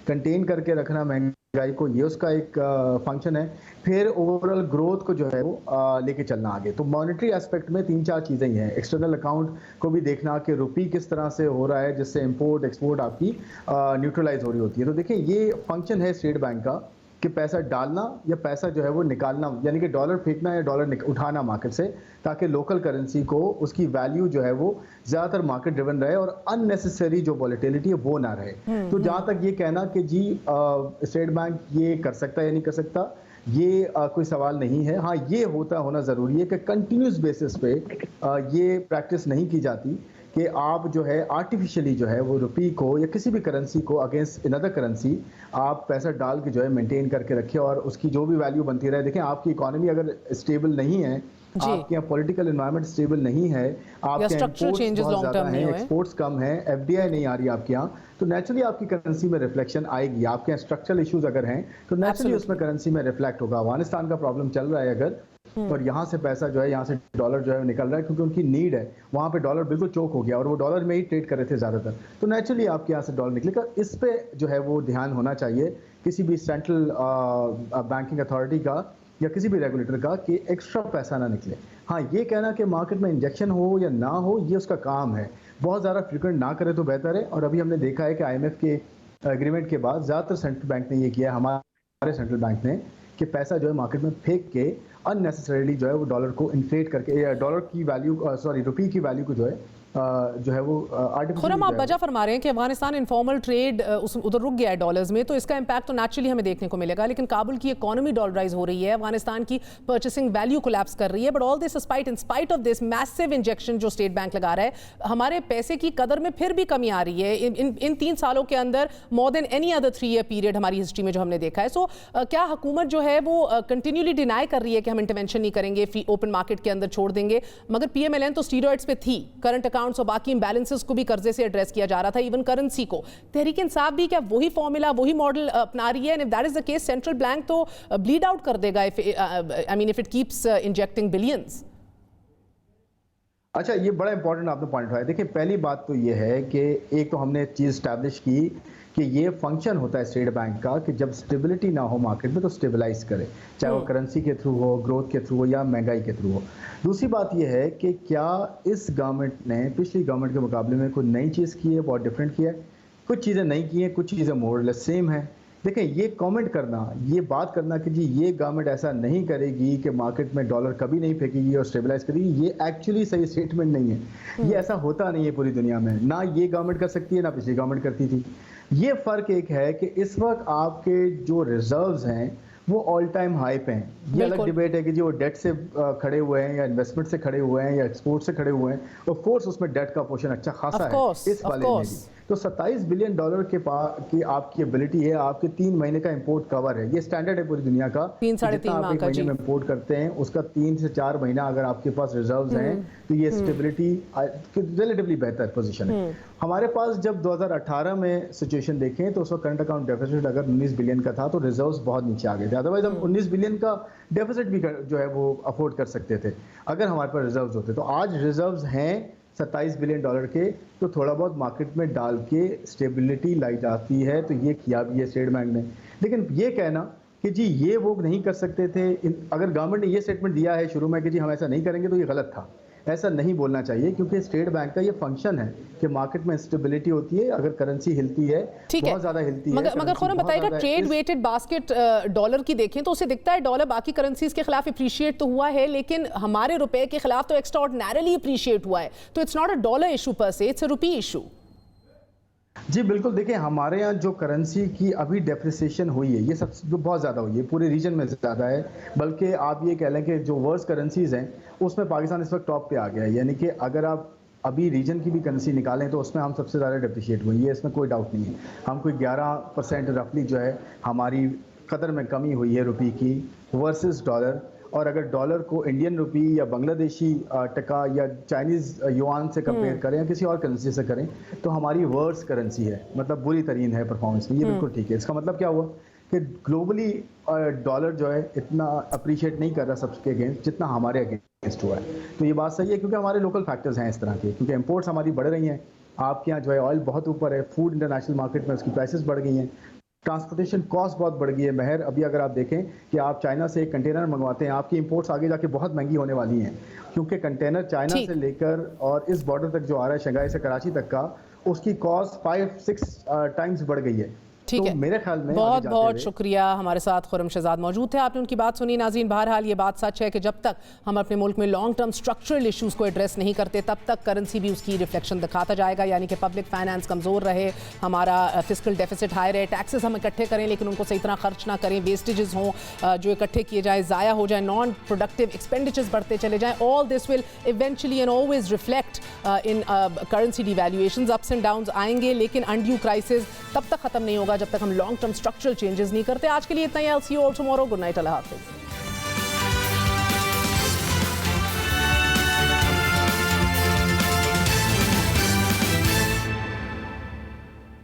कंटेन करके रखना महंगाई को, ये उसका एक फंक्शन है। फिर ओवरऑल ग्रोथ को जो है वो लेके चलना आगे। तो मॉनेटरी एस्पेक्ट में 3-4 चीज़ें ही हैं। एक्सटर्नल अकाउंट को भी देखना कि रुपी किस तरह से हो रहा है, जिससे इंपोर्ट एक्सपोर्ट आपकी न्यूट्रलाइज हो रही होती है। तो देखिए, ये फंक्शन है स्टेट बैंक का कि पैसा डालना या पैसा जो है वो निकालना, यानी कि डॉलर फेंकना या डॉलर उठाना मार्केट से, ताकि लोकल करेंसी को उसकी वैल्यू जो है वो ज़्यादातर मार्केट ड्रिवन रहे और अननेसेसरी जो वॉलेटिलिटी है वो ना रहे। तो जहाँ तक ये कहना कि जी स्टेट बैंक ये कर सकता है या नहीं कर सकता, ये कोई सवाल नहीं है। हाँ, ये होना ज़रूरी है कि कंटिन्यूस बेसिस पे ये प्रैक्टिस नहीं की जाती कि आप जो है आर्टिफिशियली जो है वो रुपी को या किसी भी करेंसी को अगेंस्ट अनदर करेंसी आप पैसा डाल के जो है मेंटेन करके रखिए और उसकी जो भी वैल्यू बनती रहे। देखें, आपकी इकोनॉमी अगर स्टेबल नहीं है, आपके यहाँ पॉलिटिकल एनवायरनमेंट स्टेबल नहीं है, आपके एक्सपोर्ट्स कम है, एफडीआई नहीं आ रही आपके यहाँ, तो नेचुरली आपकी करेंसी में रिफ्लेक्शन आएगी। आपके यहाँ स्ट्रक्चरल इश्यूज अगर हैं तो नेचुरली उसमें करेंसी में रिफ्लेक्ट होगा। अफगानिस्तान का प्रॉब्लम चल रहा है अगर, और यहाँ से पैसा जो है, यहाँ से डॉलर जो है निकल रहा है क्योंकि उनकी नीड है। वहाँ पे डॉलर बिल्कुल चोक हो गया और वो डॉलर में ही ट्रेड कर रहे थे ज़्यादातर, तो नेचुरली आपके यहाँ से डॉलर निकलेगा। इस पे जो है वो ध्यान होना चाहिए किसी भी सेंट्रल बैंकिंग अथॉरिटी का या किसी भी रेगुलेटर का कि एक्स्ट्रा पैसा ना निकले। हाँ, ये कहना कि मार्केट में इंजेक्शन हो या ना हो, ये उसका काम है। बहुत ज़्यादा फ्रिक्वेंट ना करे तो बेहतर है। और अभी हमने देखा है कि IMF के एग्रीमेंट के बाद ज़्यादातर सेंट्रल बैंक ने ये किया है, हमारे सेंट्रल बैंक ने, कि पैसा जो है मार्केट में फेंक के अननेसेसरीली जो है वो डॉलर को इन्फ्लेट करके या डॉलर की वैल्यू रुपी की वैल्यू को जो है वो खुर्रम, आप वजह फरमा रहे हैं कि अफगानिस्तान इनफॉर्मल ट्रेड उधर रुक गया है डॉलर्स में, तो इसका इम्पैक्ट तो नेचुरली हमें देखने को मिलेगा। लेकिन काबुल की इकोनॉमी डॉलराइज हो रही है, अफगानिस्तान की परचेसिंग वैल्यू कोलैप्स कर रही है, but all this in spite of this massive injection जो स्टेट बैंक लगा रहा है, हमारे पैसे की कदर में फिर भी कमी आ रही है इन 3 सालों के अंदर, more than any other 3 year period हमारी हिस्ट्री में जो हमने देखा है। सो क्या हुकूमत जो है वो कंटिन्यूली डिनाई कर रही है कि हम इंटरवेंशन नहीं करेंगे, ओपन मार्केट के अंदर छोड़ देंगे, मगर PMLN तो स्टीरॉइड्स पे थी, करंट अकाउंट्स और बाकी इम्बैलेंसेस को भी कर्जे से एड्रेस किया जा रहा था, इवन करेंसी को। तहरीक इंसाफ भी क्या वही फॉर्मूला, वही मॉडल अपना रही है? And if that is the case, central bank तो ब्लीड आउट कर देगा if it keeps injecting billions. अच्छा, ये बड़ा इंपॉर्टेंट आपने पॉइंट उठाया। देखिए, पहली बात तो ये है कि एक तो हमने चीज़ स्टैब्लिश की कि ये फंक्शन होता है स्टेट बैंक का कि जब स्टेबिलिटी ना हो मार्केट में तो स्टेबलाइज करे, चाहे वो करेंसी के थ्रू हो, ग्रोथ के थ्रू हो या महंगाई के थ्रू हो। दूसरी बात ये है कि क्या इस गवर्नमेंट ने पिछली गवर्नमेंट के मुकाबले में कोई नई चीज़ की है, बहुत डिफरेंट किया है? कुछ चीज़ें नहीं की हैं, कुछ चीज़ें मोर लेस सेम है। देखें, ये कमेंट करना, ये बात करना कि जी ये गवर्नमेंट ऐसा नहीं करेगी कि मार्केट में डॉलर कभी नहीं फेंकेगी और स्टेबलाइज करेगी, ये एक्चुअली सही स्टेटमेंट नहीं है। ये ऐसा होता नहीं है पूरी दुनिया में, ना ये गवर्नमेंट कर सकती है ना पिछली गवर्नमेंट करती थी। ये फ़र्क एक है कि इस वक्त आपके जो रिजर्व्स हैं वो ऑल टाइम हाई पे हैं। ये अलग डिबेट है कि जी वो डेट से खड़े हुए हैं या इन्वेस्टमेंट से खड़े हुए हैं या एक्सपोर्ट से खड़े हुए हैं। ऑफ कोर्स उसमें डेट का पोर्शन अच्छा खासा है इस वाले में भी। तो $27 बिलियन की आपकी एबिलिटी है, आपके 3 महीने का इंपोर्ट कवर है। ये स्टैंडर्ड है पूरी दुनिया का, 3-3.5 आप एक महीने में इंपोर्ट करते हैं उसका 3 से 4 महीना अगर आपके पास रिजर्व्स हैं तो ये स्टेबिलिटी रिलेटिवली बेहतर पोजीशन है। हमारे पास जब 2018 में सिचुएशन देखें तो उस वक्त करंट अकाउंट डेफिसिट अगर 19 बिलियन का था तो रिजर्व्स बहुत नीचे आ गए थे। अदरवाइज हम 19 बिलियन का डेफिसिट भी जो है वो अफोर्ड कर सकते थे अगर हमारे पास रिजर्व्स होते। तो आज रिजर्व्स हैं $27 बिलियन के, तो थोड़ा बहुत मार्केट में डाल के स्टेबिलिटी लाई जाती है, तो ये किया भी है स्टेट बैंक ने। लेकिन ये कहना कि जी ये वो नहीं कर सकते थे, अगर गवर्नमेंट ने ये स्टेटमेंट दिया है शुरू में कि जी हम ऐसा नहीं करेंगे तो ये गलत था। ایسا نہیں بولنا چاہیے کیونکہ اسٹیٹ بینک کا یہ فنکشن ہے کہ مارکیٹ میں انسٹیبلٹی ہوتی ہے, اگر کرنسی ہلتی ہے بہت زیادہ ہلتی ہے. مگر خورم بتائے گا ٹریڈ ویٹڈ باسکٹ ڈالر کی دیکھیں تو اسے دکھتا ہے ڈالر باقی کرنسیز کے خلاف اپریشیٹ تو ہوا ہے, لیکن ہمارے روپے کے خلاف تو ایکسٹراڈنریلی اپریشیٹ ہوا ہے. تو it's not a dollar issue پر سے, اٹس اے روپی ایشو. جی بالکل, دیکھیں ہمارے ہاں جو کرنسی کی ابھی ڈیپریسیشن ہوئی ہے یہ سب بہت زیادہ ہوئی ہے, پورے ریجن میں زیادہ ہے. بلکہ آپ یہ کہہ لیں کہ جو ورس کرنسیز ہیں اس میں پاکستان اس وقت ٹاپ پہ آ گیا ہے. یعنی کہ اگر آپ ابھی ریجن کی بھی کرنسی نکالیں تو اس میں ہم سب سے زیادہ ڈیپریشیٹ ہوئی ہے, اس میں کوئی ڈاؤٹ نہیں ہے. ہم کوئی 11% رفلی جو ہے ہماری قدر میں کمی ہوئی ہے روپی کی ورسز ڈالر. اور اگر ڈالر کو انڈین روپی یا بنگلہ دیشی ٹکا یا چائنیز یوان سے کمپیئر کریں یا کسی اور کرنسی سے کریں تو ہماری ورس کرنسی ہے, مطلب بری ترین ہے پرفارمنس میں. یہ بالکل ٹھیک ہے. اس کا مطلب کیا ہوا کہ گلوبلی ڈالر جو ہے اتنا اپریشیٹ نہیں کر رہا سب کے اگینسٹ جتنا ہمارے اگینسٹ ہوا ہے. تو یہ بات صحیح ہے کیونکہ ہمارے لوکل فیکٹرز ہیں اس طرح کے, کیونکہ امپورٹس ہماری بڑھ رہی ہیں. آپ کے یہاں جو ہے آئل بہت اوپر ہے, فوڈ انٹرنیشنل مارکیٹ میں اس کی پرائسز بڑھ گئی ہیں, ٹرانسپورٹیشن کاسٹ بہت بڑھ گئی ہے. مہر ابھی اگر آپ دیکھیں کہ آپ چائنا سے ایک کنٹینر منگواتے ہیں, آپ کی امپورٹس آگے جا کے بہت مہنگی ہونے والی ہیں کیونکہ کنٹینر چائنا سے لے کر اور اس بارڈر تک جو آ رہا ہے شنگھائی سے کراچی تک کا, اس کی کاسٹ 5-6 ٹائمز بڑھ گئی ہے. ٹھیک ہے, میرے خیال میں بہت بہت شکریہ. ہمارے ساتھ خرم شہزاد موجود تھے, آپ نے ان کی بات سنی. ناظرین, بہرحال یہ بات سچ ہے کہ جب تک ہم اپنے ملک میں لانگ ٹرم اسٹرکچرل ایشوز کو ایڈریس نہیں کرتے تب تک کرنسی بھی اس کی ریفلیکشن دکھاتا جائے گا. یعنی کہ پبلک فائنانس کمزور رہے, ہمارا فسکل ڈیفیسٹ ہائی رہے, ٹیکسز ہم اکٹھے کریں لیکن ان کو صحیح طرح خرچ نہ کریں, ویسٹیجز ہوں جو اکٹھے کیے جائیں ضائع ہو جائیں, نان پروڈکٹیو ایکسپینڈیچرز بڑھتے چلے جائیں. All this will eventually and always reflect in currency devaluations. Ups and downs آئیں گے لیکن انڈیو کرائسس تب تک ختم نہیں ہوگا جب تک ہم لانگ ٹرم اسٹرکچرل چینجز نہیں کرتے. آج کے لیے اتنا ہی. I'll see you all tomorrow. Good night. اللہ حافظ.